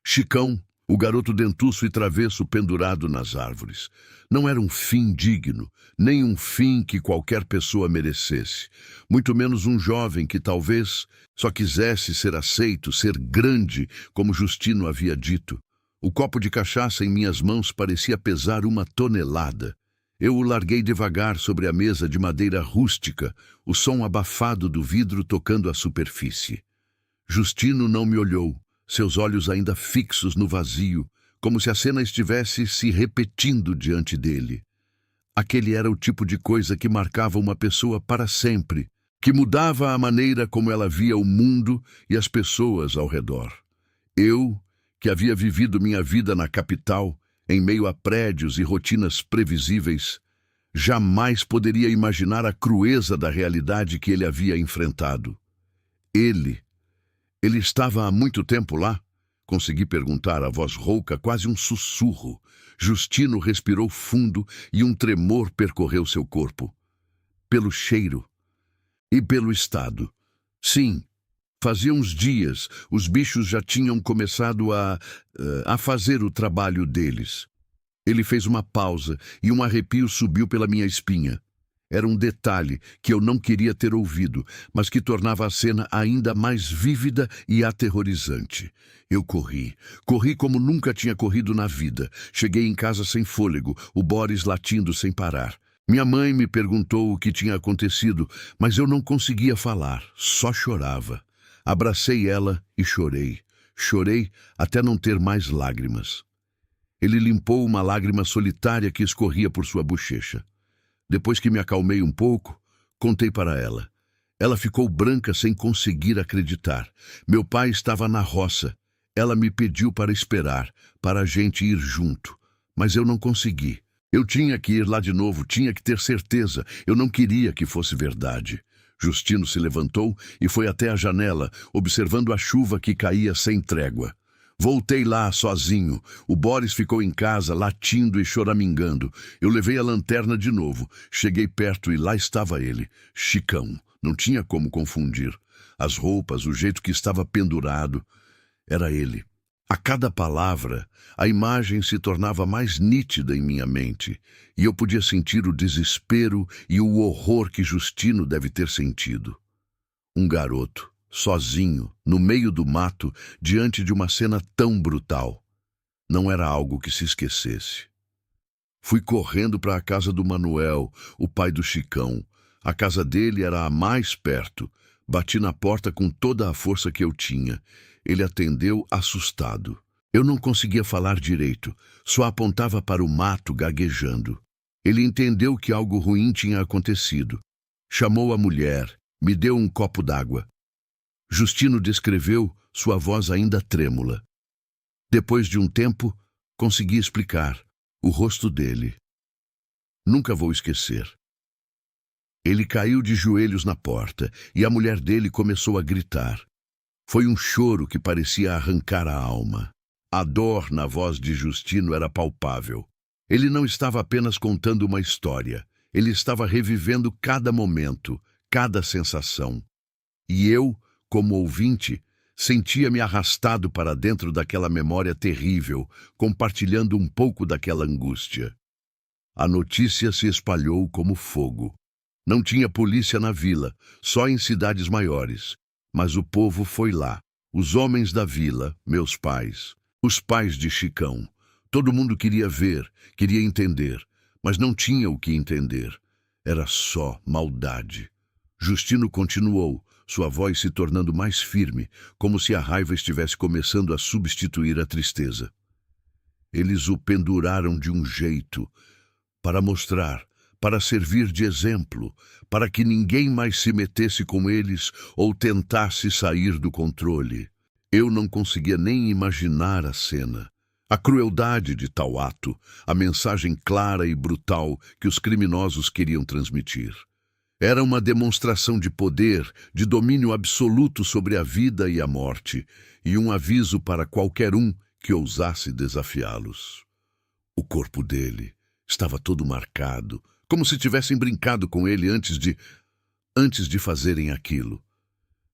Chicão, o garoto dentuço e travesso pendurado nas árvores. Não era um fim digno, nem um fim que qualquer pessoa merecesse. Muito menos um jovem que talvez só quisesse ser aceito, ser grande, como Justino havia dito. O copo de cachaça em minhas mãos parecia pesar 1 tonelada. Eu o larguei devagar sobre a mesa de madeira rústica, o som abafado do vidro tocando a superfície. Justino não me olhou, seus olhos ainda fixos no vazio, como se a cena estivesse se repetindo diante dele. Aquele era o tipo de coisa que marcava uma pessoa para sempre, que mudava a maneira como ela via o mundo e as pessoas ao redor. Eu, que havia vivido minha vida na capital, em meio a prédios e rotinas previsíveis, Jamais poderia imaginar a crueza da realidade que ele havia enfrentado. Ele estava há muito tempo lá? Consegui perguntar, a voz rouca, quase um sussurro. Justino respirou fundo e um tremor percorreu seu corpo. Pelo cheiro e pelo estado. Sim, fazia uns dias, os bichos já tinham começado a fazer o trabalho deles. Ele fez uma pausa e um arrepio subiu pela minha espinha. Era um detalhe que eu não queria ter ouvido, mas que tornava a cena ainda mais vívida e aterrorizante. Eu corri como nunca tinha corrido na vida. Cheguei em casa sem fôlego, o Boris latindo sem parar. Minha mãe me perguntou o que tinha acontecido, mas eu não conseguia falar, só chorava. Abracei ela e chorei. Chorei até não ter mais lágrimas. Ele limpou uma lágrima solitária que escorria por sua bochecha. Depois que me acalmei um pouco, contei para ela. Ela ficou branca sem conseguir acreditar. Meu pai estava na roça. Ela me pediu para esperar, para a gente ir junto. Mas eu não consegui. Eu tinha que ir lá de novo, tinha que ter certeza. Eu não queria que fosse verdade. Justino se levantou e foi até a janela, observando a chuva que caía sem trégua. Voltei lá sozinho. O Boris ficou em casa, latindo e choramingando. Eu levei a lanterna de novo. Cheguei perto e lá estava ele. Chicão. Não tinha como confundir. As roupas, o jeito que estava pendurado. Era ele. A cada palavra, a imagem se tornava mais nítida em minha mente. E eu podia sentir o desespero e o horror que Justino deve ter sentido. Um garoto, sozinho, no meio do mato, diante de uma cena tão brutal. Não era algo que se esquecesse. Fui correndo para a casa do Manuel, o pai do Chicão. A casa dele era a mais perto. Bati na porta com toda a força que eu tinha. Ele atendeu assustado. Eu não conseguia falar direito, só apontava para o mato gaguejando. Ele entendeu que algo ruim tinha acontecido. Chamou a mulher, me deu um copo d'água. Justino descreveu, sua voz ainda trêmula. Depois de um tempo, consegui explicar o rosto dele. Nunca vou esquecer. Ele caiu de joelhos na porta e a mulher dele começou a gritar. Foi um choro que parecia arrancar a alma. A dor na voz de Justino era palpável. Ele não estava apenas contando uma história. Ele estava revivendo cada momento, cada sensação. E eu, como ouvinte, sentia-me arrastado para dentro daquela memória terrível, compartilhando um pouco daquela angústia. A notícia se espalhou como fogo. Não tinha polícia na vila, só em cidades maiores. Mas o povo foi lá. Os homens da vila, meus pais, os pais de Chicão. Todo mundo queria ver, queria entender, mas não tinha o que entender. Era só maldade. Justino continuou, sua voz se tornando mais firme, como se a raiva estivesse começando a substituir a tristeza. Eles o penduraram de um jeito, para mostrar, para servir de exemplo, para que ninguém mais se metesse com eles ou tentasse sair do controle. Eu não conseguia nem imaginar a cena. A crueldade de tal ato, a mensagem clara e brutal que os criminosos queriam transmitir. Era uma demonstração de poder, de domínio absoluto sobre a vida e a morte, e um aviso para qualquer um que ousasse desafiá-los. O corpo dele estava todo marcado, como se tivessem brincado com ele antes de fazerem aquilo.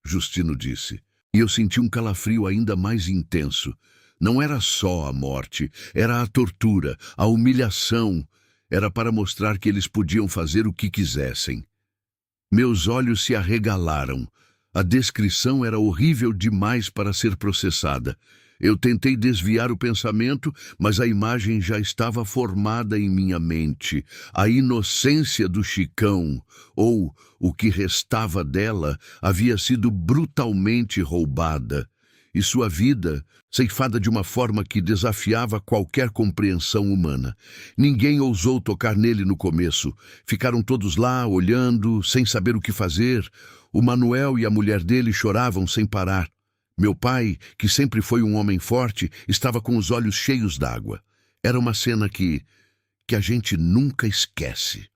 Justino disse, e eu senti um calafrio ainda mais intenso. Não era só a morte, era a tortura, a humilhação. Era para mostrar que eles podiam fazer o que quisessem. Meus olhos se arregalaram. A descrição era horrível demais para ser processada. Eu tentei desviar o pensamento, mas a imagem já estava formada em minha mente. A inocência do Chicão, ou o que restava dela, havia sido brutalmente roubada. E sua vida, ceifada de uma forma que desafiava qualquer compreensão humana. Ninguém ousou tocar nele no começo. Ficaram todos lá, olhando, sem saber o que fazer. O Manuel e a mulher dele choravam sem parar. Meu pai, que sempre foi um homem forte, estava com os olhos cheios d'água. Era uma cena que a gente nunca esquece.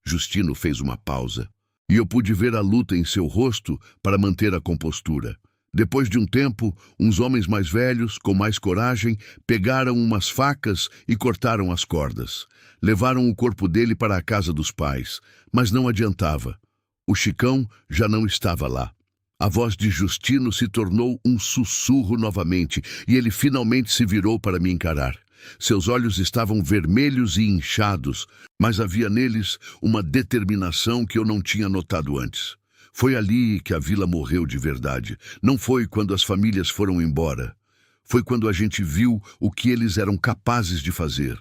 Justino fez uma pausa, e eu pude ver a luta em seu rosto para manter a compostura. Depois de um tempo, uns homens mais velhos, com mais coragem, pegaram umas facas e cortaram as cordas. Levaram o corpo dele para a casa dos pais, mas não adiantava. O Chicão já não estava lá. A voz de Justino se tornou um sussurro novamente, e ele finalmente se virou para me encarar. Seus olhos estavam vermelhos e inchados, mas havia neles uma determinação que eu não tinha notado antes. Foi ali que a vila morreu de verdade. Não foi quando as famílias foram embora. Foi quando a gente viu o que eles eram capazes de fazer.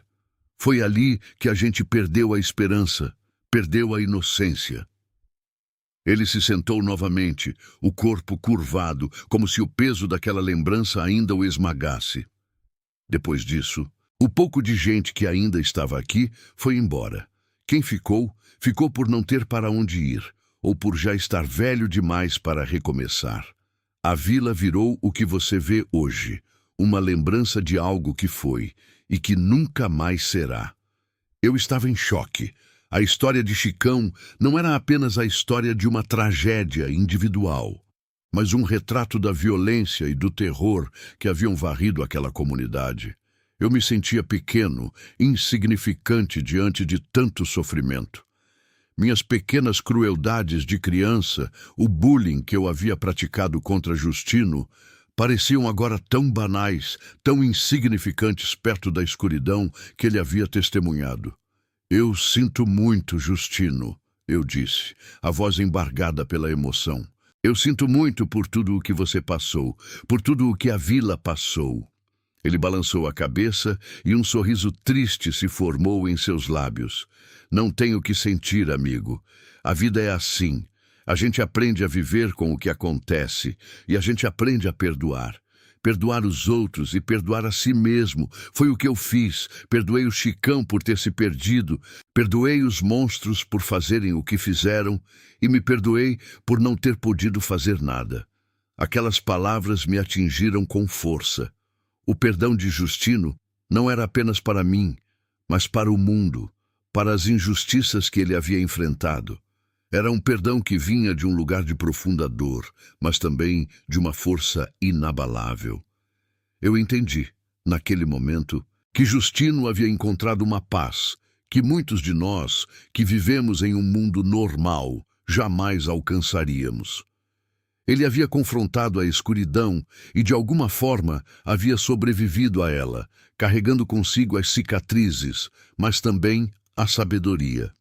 Foi ali que a gente perdeu a esperança, perdeu a inocência. Ele se sentou novamente, o corpo curvado, como se o peso daquela lembrança ainda o esmagasse. Depois disso, o pouco de gente que ainda estava aqui foi embora. Quem ficou, ficou por não ter para onde ir, ou por já estar velho demais para recomeçar. A vila virou o que você vê hoje, uma lembrança de algo que foi e que nunca mais será. Eu estava em choque. A história de Chicão não era apenas a história de uma tragédia individual, mas um retrato da violência e do terror que haviam varrido aquela comunidade. Eu me sentia pequeno, insignificante diante de tanto sofrimento. Minhas pequenas crueldades de criança, o bullying que eu havia praticado contra Justino, pareciam agora tão banais, tão insignificantes perto da escuridão que ele havia testemunhado. Eu sinto muito, Justino, eu disse, a voz embargada pela emoção. Eu sinto muito por tudo o que você passou, por tudo o que a vila passou. Ele balançou a cabeça e um sorriso triste se formou em seus lábios. Não tenho que sentir, amigo. A vida é assim. A gente aprende a viver com o que acontece e a gente aprende a perdoar. Perdoar os outros e perdoar a si mesmo. Foi o que eu fiz. Perdoei o Chicão por ter se perdido. Perdoei os monstros por fazerem o que fizeram e me perdoei por não ter podido fazer nada. Aquelas palavras me atingiram com força. O perdão de Justino não era apenas para mim, mas para o mundo, para as injustiças que ele havia enfrentado. Era um perdão que vinha de um lugar de profunda dor, mas também de uma força inabalável. Eu entendi, naquele momento, que Justino havia encontrado uma paz que muitos de nós, que vivemos em um mundo normal, jamais alcançaríamos. Ele havia confrontado a escuridão e, de alguma forma, havia sobrevivido a ela, carregando consigo as cicatrizes, mas também a sabedoria.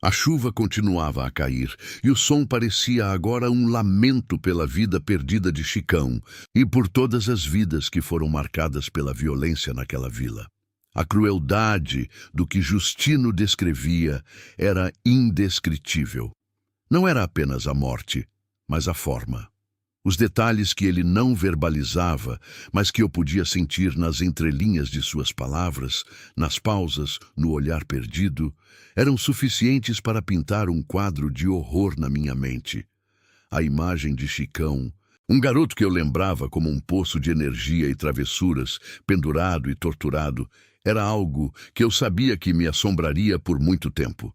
A chuva continuava a cair, e o som parecia agora um lamento pela vida perdida de Chicão e por todas as vidas que foram marcadas pela violência naquela vila. A crueldade do que Justino descrevia era indescritível. Não era apenas a morte, mas a forma. Os detalhes que ele não verbalizava, mas que eu podia sentir nas entrelinhas de suas palavras, nas pausas, no olhar perdido, eram suficientes para pintar um quadro de horror na minha mente. A imagem de Chicão, um garoto que eu lembrava como um poço de energia e travessuras, pendurado e torturado, era algo que eu sabia que me assombraria por muito tempo.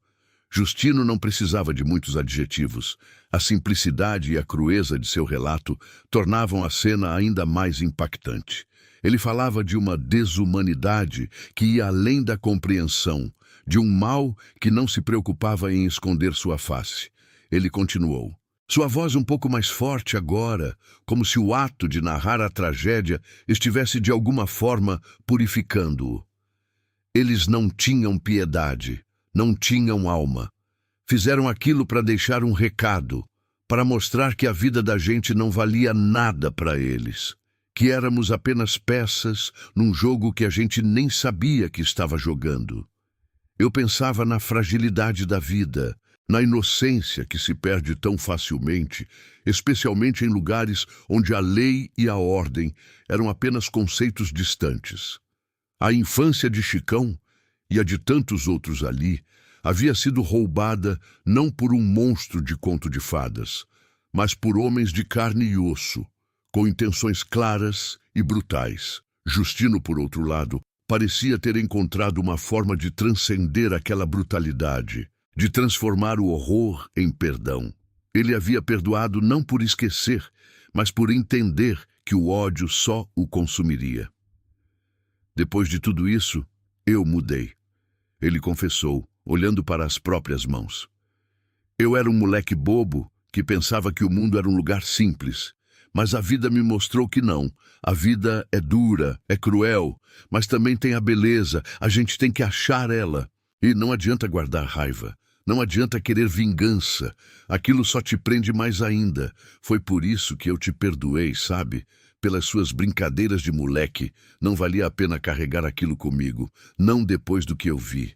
Justino não precisava de muitos adjetivos. A simplicidade e a crueza de seu relato tornavam a cena ainda mais impactante. Ele falava de uma desumanidade que ia além da compreensão, de um mal que não se preocupava em esconder sua face. Ele continuou. Sua voz um pouco mais forte agora, como se o ato de narrar a tragédia estivesse de alguma forma purificando-o. Eles não tinham piedade. Não tinham alma. Fizeram aquilo para deixar um recado, para mostrar que a vida da gente não valia nada para eles, que éramos apenas peças num jogo que a gente nem sabia que estava jogando. Eu pensava na fragilidade da vida, na inocência que se perde tão facilmente, especialmente em lugares onde a lei e a ordem eram apenas conceitos distantes. A infância de Chicão e a de tantos outros ali, havia sido roubada não por um monstro de conto de fadas, mas por homens de carne e osso, com intenções claras e brutais. Justino, por outro lado, parecia ter encontrado uma forma de transcender aquela brutalidade, de transformar o horror em perdão. Ele havia perdoado não por esquecer, mas por entender que o ódio só o consumiria. Depois de tudo isso, eu mudei. Ele confessou, olhando para as próprias mãos. Eu era um moleque bobo que pensava que o mundo era um lugar simples, mas a vida me mostrou que não. A vida é dura, é cruel, mas também tem a beleza, a gente tem que achar ela. E não adianta guardar raiva, não adianta querer vingança, aquilo só te prende mais ainda. Foi por isso que eu te perdoei, sabe? Pelas suas brincadeiras de moleque, não valia a pena carregar aquilo comigo, não depois do que eu vi.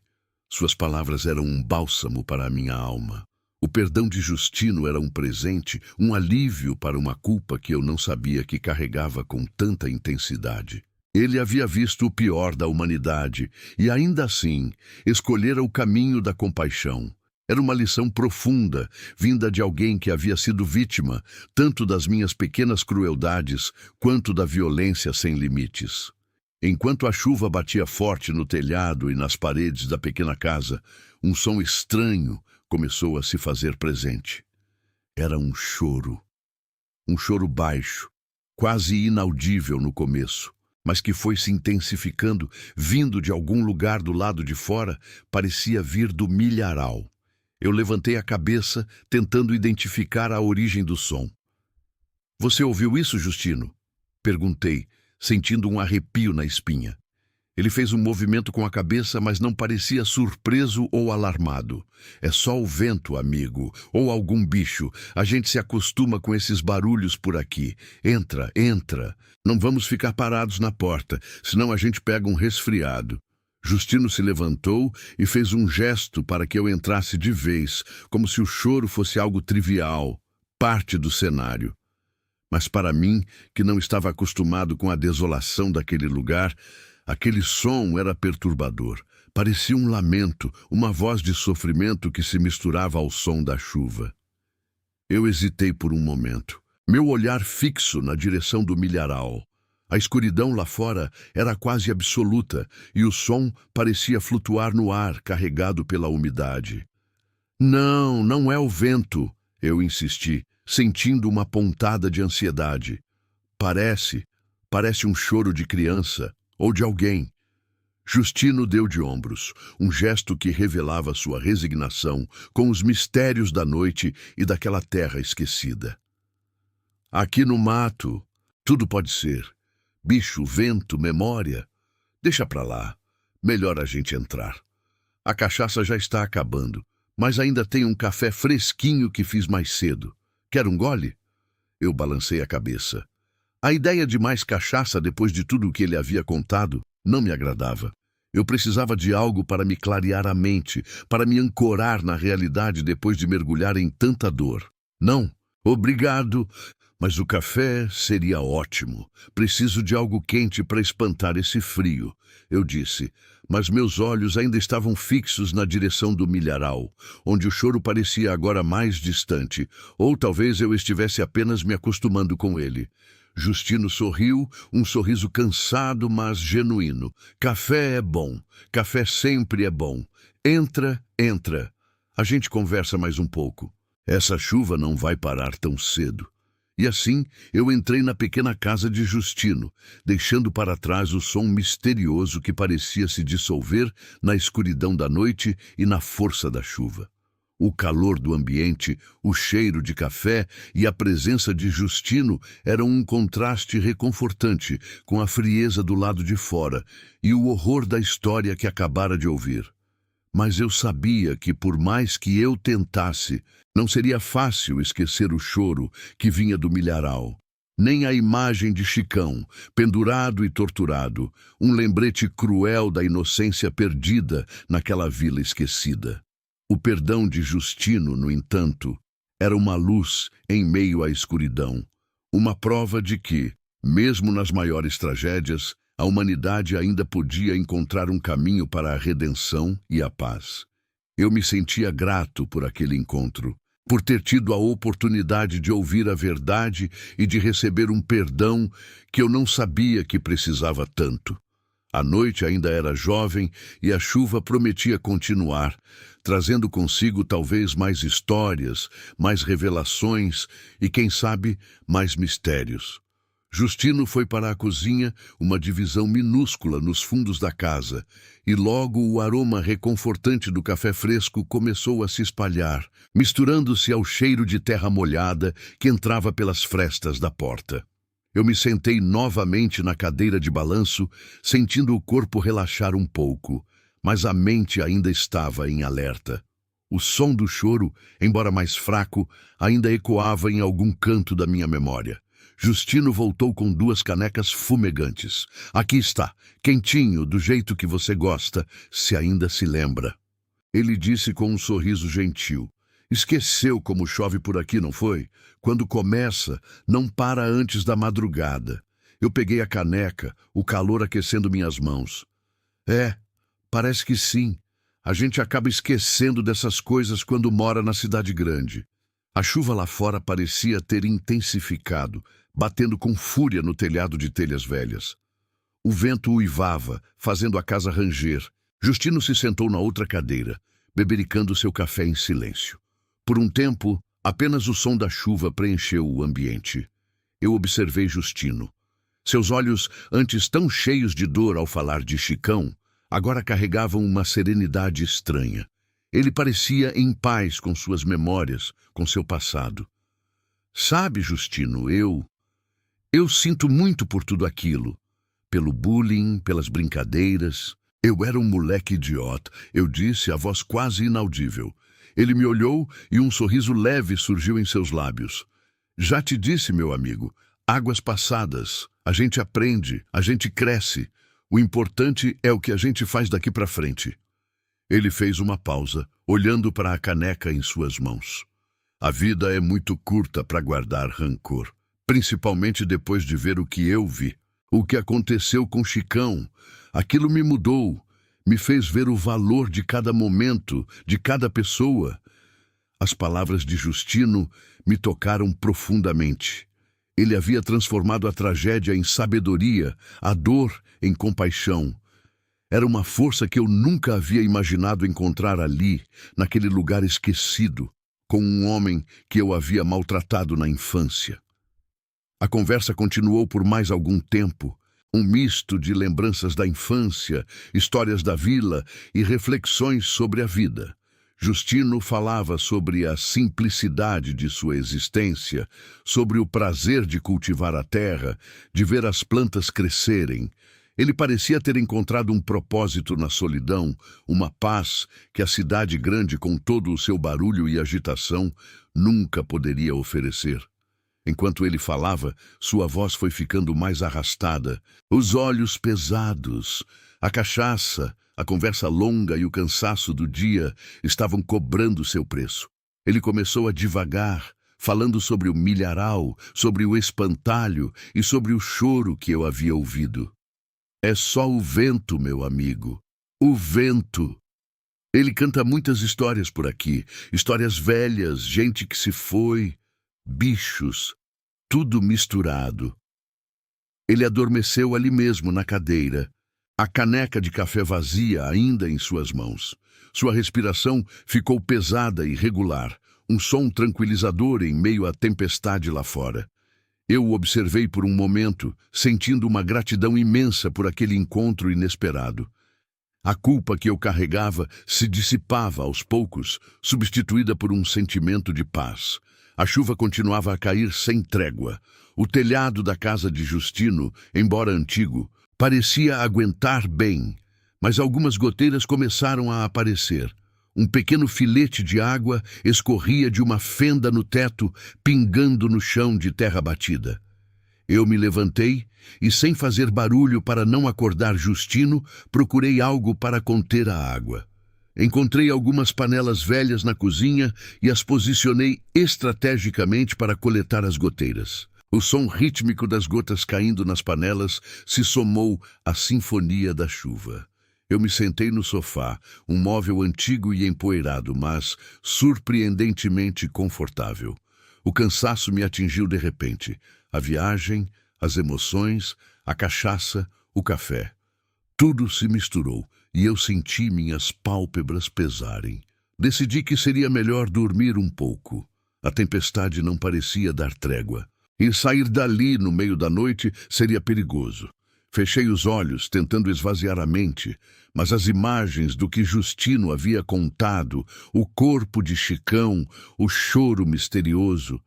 Suas palavras eram um bálsamo para a minha alma. O perdão de Justino era um presente, um alívio para uma culpa que eu não sabia que carregava com tanta intensidade. Ele havia visto o pior da humanidade e, ainda assim, escolhera o caminho da compaixão. Era uma lição profunda, vinda de alguém que havia sido vítima, tanto das minhas pequenas crueldades, quanto da violência sem limites. Enquanto a chuva batia forte no telhado e nas paredes da pequena casa, um som estranho começou a se fazer presente. Era um choro baixo, quase inaudível no começo, mas que foi se intensificando, vindo de algum lugar do lado de fora, parecia vir do milharal. Eu levantei a cabeça, tentando identificar a origem do som. "Você ouviu isso, Justino?" Perguntei, sentindo um arrepio na espinha. Ele fez um movimento com a cabeça, mas não parecia surpreso ou alarmado. "É só o vento, amigo, ou algum bicho. A gente se acostuma com esses barulhos por aqui. Entra, entra. Não vamos ficar parados na porta, senão a gente pega um resfriado." Justino se levantou e fez um gesto para que eu entrasse de vez, como se o choro fosse algo trivial, parte do cenário. Mas para mim, que não estava acostumado com a desolação daquele lugar, aquele som era perturbador. Parecia um lamento, uma voz de sofrimento que se misturava ao som da chuva. Eu hesitei por um momento, meu olhar fixo na direção do milharal. A escuridão lá fora era quase absoluta e o som parecia flutuar no ar, carregado pela umidade. "Não, não é o vento", eu insisti, sentindo uma pontada de ansiedade. Parece um choro de criança ou de alguém." Justino deu de ombros, um gesto que revelava sua resignação com os mistérios da noite e daquela terra esquecida. "Aqui no mato, tudo pode ser. Bicho, vento, memória. Deixa pra lá. Melhor a gente entrar. A cachaça já está acabando, mas ainda tem um café fresquinho que fiz mais cedo. Quer um gole?" Eu balancei a cabeça. A ideia de mais cachaça depois de tudo o que ele havia contado não me agradava. Eu precisava de algo para me clarear a mente, para me ancorar na realidade depois de mergulhar em tanta dor. "Não, obrigado. Mas o café seria ótimo. Preciso de algo quente para espantar esse frio", eu disse, mas meus olhos ainda estavam fixos na direção do milharal, onde o choro parecia agora mais distante, ou talvez eu estivesse apenas me acostumando com ele. Justino sorriu, um sorriso cansado, mas genuíno. "Café é bom. Café sempre é bom. Entra, entra. A gente conversa mais um pouco. Essa chuva não vai parar tão cedo." E assim, eu entrei na pequena casa de Justino, deixando para trás o som misterioso que parecia se dissolver na escuridão da noite e na força da chuva. O calor do ambiente, o cheiro de café e a presença de Justino eram um contraste reconfortante com a frieza do lado de fora e o horror da história que acabara de ouvir. Mas eu sabia que, por mais que eu tentasse, não seria fácil esquecer o choro que vinha do milharal, nem a imagem de Chicão, pendurado e torturado, um lembrete cruel da inocência perdida naquela vila esquecida. O perdão de Justino, no entanto, era uma luz em meio à escuridão, uma prova de que, mesmo nas maiores tragédias, a humanidade ainda podia encontrar um caminho para a redenção e a paz. Eu me sentia grato por aquele encontro, por ter tido a oportunidade de ouvir a verdade e de receber um perdão que eu não sabia que precisava tanto. A noite ainda era jovem e a chuva prometia continuar, trazendo consigo talvez mais histórias, mais revelações e, quem sabe, mais mistérios. Justino foi para a cozinha, uma divisão minúscula nos fundos da casa, e logo o aroma reconfortante do café fresco começou a se espalhar, misturando-se ao cheiro de terra molhada que entrava pelas frestas da porta. Eu me sentei novamente na cadeira de balanço, sentindo o corpo relaxar um pouco, mas a mente ainda estava em alerta. O som do choro, embora mais fraco, ainda ecoava em algum canto da minha memória. Justino voltou com 2 canecas fumegantes. Aqui está, quentinho, do jeito que você gosta, se ainda se lembra. Ele disse com um sorriso gentil. Esqueceu como chove por aqui, não foi? Quando começa, não para antes da madrugada. Eu peguei a caneca, o calor aquecendo minhas mãos. Parece que sim. A gente acaba esquecendo dessas coisas quando mora na cidade grande. A chuva lá fora parecia ter intensificado, batendo com fúria no telhado de telhas velhas. O vento uivava, fazendo a casa ranger. Justino se sentou na outra cadeira, bebericando seu café em silêncio. Por um tempo, apenas o som da chuva preencheu o ambiente. Eu observei Justino. Seus olhos, antes tão cheios de dor ao falar de Chicão, agora carregavam uma serenidade estranha. Ele parecia em paz com suas memórias, com seu passado. Sabe, Justino, eu sinto muito por tudo aquilo. Pelo bullying, pelas brincadeiras. Eu era um moleque idiota, eu disse, a voz quase inaudível. Ele me olhou e um sorriso leve surgiu em seus lábios. Já te disse, meu amigo, águas passadas. A gente aprende, a gente cresce. O importante é o que a gente faz daqui para frente. Ele fez uma pausa, olhando para a caneca em suas mãos. A vida é muito curta para guardar rancor, principalmente depois de ver o que eu vi. O que aconteceu com Chicão, aquilo me mudou, me fez ver o valor de cada momento, de cada pessoa. As palavras de Justino me tocaram profundamente. Ele havia transformado a tragédia em sabedoria, a dor em compaixão. Era uma força que eu nunca havia imaginado encontrar ali, naquele lugar esquecido, com um homem que eu havia maltratado na infância. A conversa continuou por mais algum tempo, um misto de lembranças da infância, histórias da vila e reflexões sobre a vida. Justino falava sobre a simplicidade de sua existência, sobre o prazer de cultivar a terra, de ver as plantas crescerem. Ele parecia ter encontrado um propósito na solidão, uma paz que a cidade grande, com todo o seu barulho e agitação, nunca poderia oferecer. Enquanto ele falava, sua voz foi ficando mais arrastada, os olhos pesados, a cachaça, a conversa longa e o cansaço do dia estavam cobrando seu preço. Ele começou a divagar, falando sobre o milharal, sobre o espantalho e sobre o choro que eu havia ouvido. É só o vento, meu amigo, o vento. Ele canta muitas histórias por aqui, histórias velhas, gente que se foi, bichos, tudo misturado. Ele adormeceu ali mesmo na cadeira, a caneca de café vazia ainda em suas mãos. Sua respiração ficou pesada e regular, um som tranquilizador em meio à tempestade lá fora. Eu o observei por um momento, sentindo uma gratidão imensa por aquele encontro inesperado. A culpa que eu carregava se dissipava aos poucos, substituída por um sentimento de paz. A chuva continuava a cair sem trégua. O telhado da casa de Justino, embora antigo, parecia aguentar bem, mas algumas goteiras começaram a aparecer. Um pequeno filete de água escorria de uma fenda no teto, pingando no chão de terra batida. Eu me levantei e, sem fazer barulho para não acordar Justino, procurei algo para conter a água. Encontrei algumas panelas velhas na cozinha e as posicionei estrategicamente para coletar as goteiras. O som rítmico das gotas caindo nas panelas se somou à sinfonia da chuva. Eu me sentei no sofá, um móvel antigo e empoeirado, mas surpreendentemente confortável. O cansaço me atingiu de repente. A viagem, as emoções, a cachaça, o café. Tudo se misturou e eu senti minhas pálpebras pesarem. Decidi que seria melhor dormir um pouco. A tempestade não parecia dar trégua. E sair dali no meio da noite seria perigoso. Fechei os olhos, tentando esvaziar a mente, mas as imagens do que Justino havia contado, o corpo de Chicão, o choro misterioso,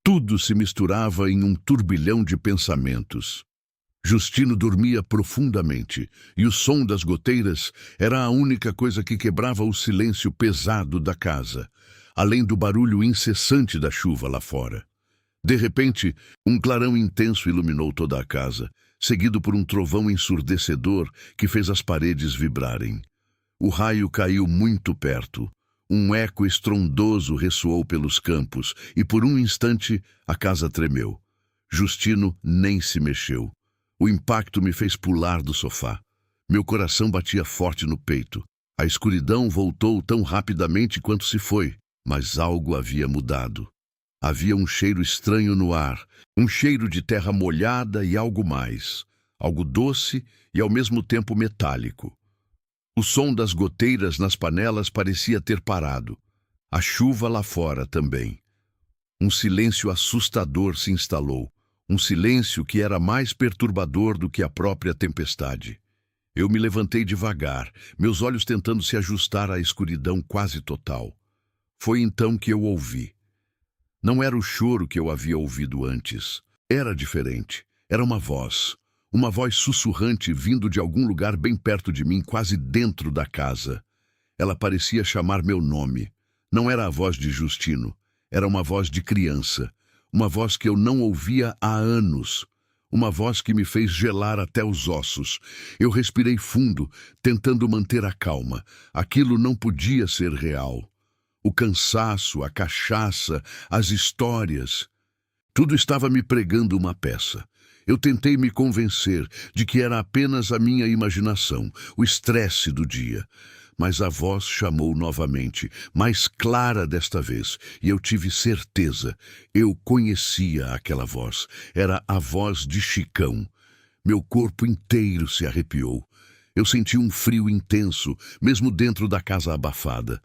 tudo se misturava em um turbilhão de pensamentos. Justino dormia profundamente, e o som das goteiras era a única coisa que quebrava o silêncio pesado da casa, além do barulho incessante da chuva lá fora. De repente, um clarão intenso iluminou toda a casa, seguido por um trovão ensurdecedor que fez as paredes vibrarem. O raio caiu muito perto. Um eco estrondoso ressoou pelos campos e, por um instante, a casa tremeu. Justino nem se mexeu. O impacto me fez pular do sofá. Meu coração batia forte no peito. A escuridão voltou tão rapidamente quanto se foi, mas algo havia mudado. Havia um cheiro estranho no ar, um cheiro de terra molhada e algo mais, algo doce e ao mesmo tempo metálico. O som das goteiras nas panelas parecia ter parado. A chuva lá fora também. Um silêncio assustador se instalou, um silêncio que era mais perturbador do que a própria tempestade. Eu me levantei devagar, meus olhos tentando se ajustar à escuridão quase total. Foi então que eu ouvi. Não era o choro que eu havia ouvido antes. Era diferente. Era uma voz sussurrante vindo de algum lugar bem perto de mim, quase dentro da casa. Ela parecia chamar meu nome. Não era a voz de Justino. Era uma voz de criança. Uma voz que eu não ouvia há anos. Uma voz que me fez gelar até os ossos. Eu respirei fundo, tentando manter a calma. Aquilo não podia ser real. O cansaço, a cachaça, as histórias. Tudo estava me pregando uma peça. Eu tentei me convencer de que era apenas a minha imaginação, o estresse do dia. Mas a voz chamou novamente, mais clara desta vez, e eu tive certeza. Eu conhecia aquela voz. Era a voz de Chicão. Meu corpo inteiro se arrepiou. Eu senti um frio intenso, mesmo dentro da casa abafada.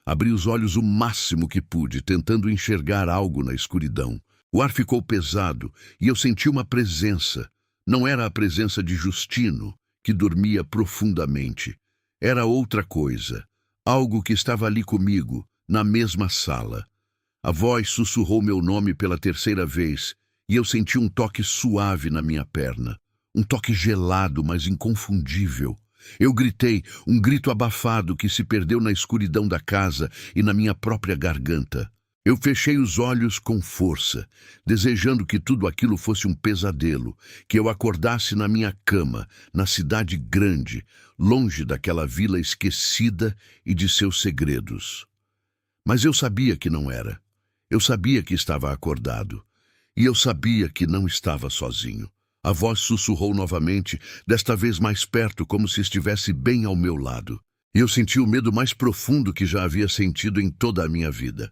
Abri os olhos o máximo que pude, tentando enxergar algo na escuridão. O ar ficou pesado e eu senti uma presença. Não era a presença de Justino, que dormia profundamente. Era outra coisa. Algo que estava ali comigo, na mesma sala. A voz sussurrou meu nome pela terceira vez e eu senti um toque suave na minha perna. Um toque gelado, mas inconfundível. Eu gritei, um grito abafado que se perdeu na escuridão da casa e na minha própria garganta. Eu fechei os olhos com força, desejando que tudo aquilo fosse um pesadelo, que eu acordasse na minha cama, na cidade grande, longe daquela vila esquecida e de seus segredos. Mas eu sabia que não era. Eu sabia que estava acordado. E eu sabia que não estava sozinho. A voz sussurrou novamente, desta vez mais perto, como se estivesse bem ao meu lado. E eu senti o medo mais profundo que já havia sentido em toda a minha vida.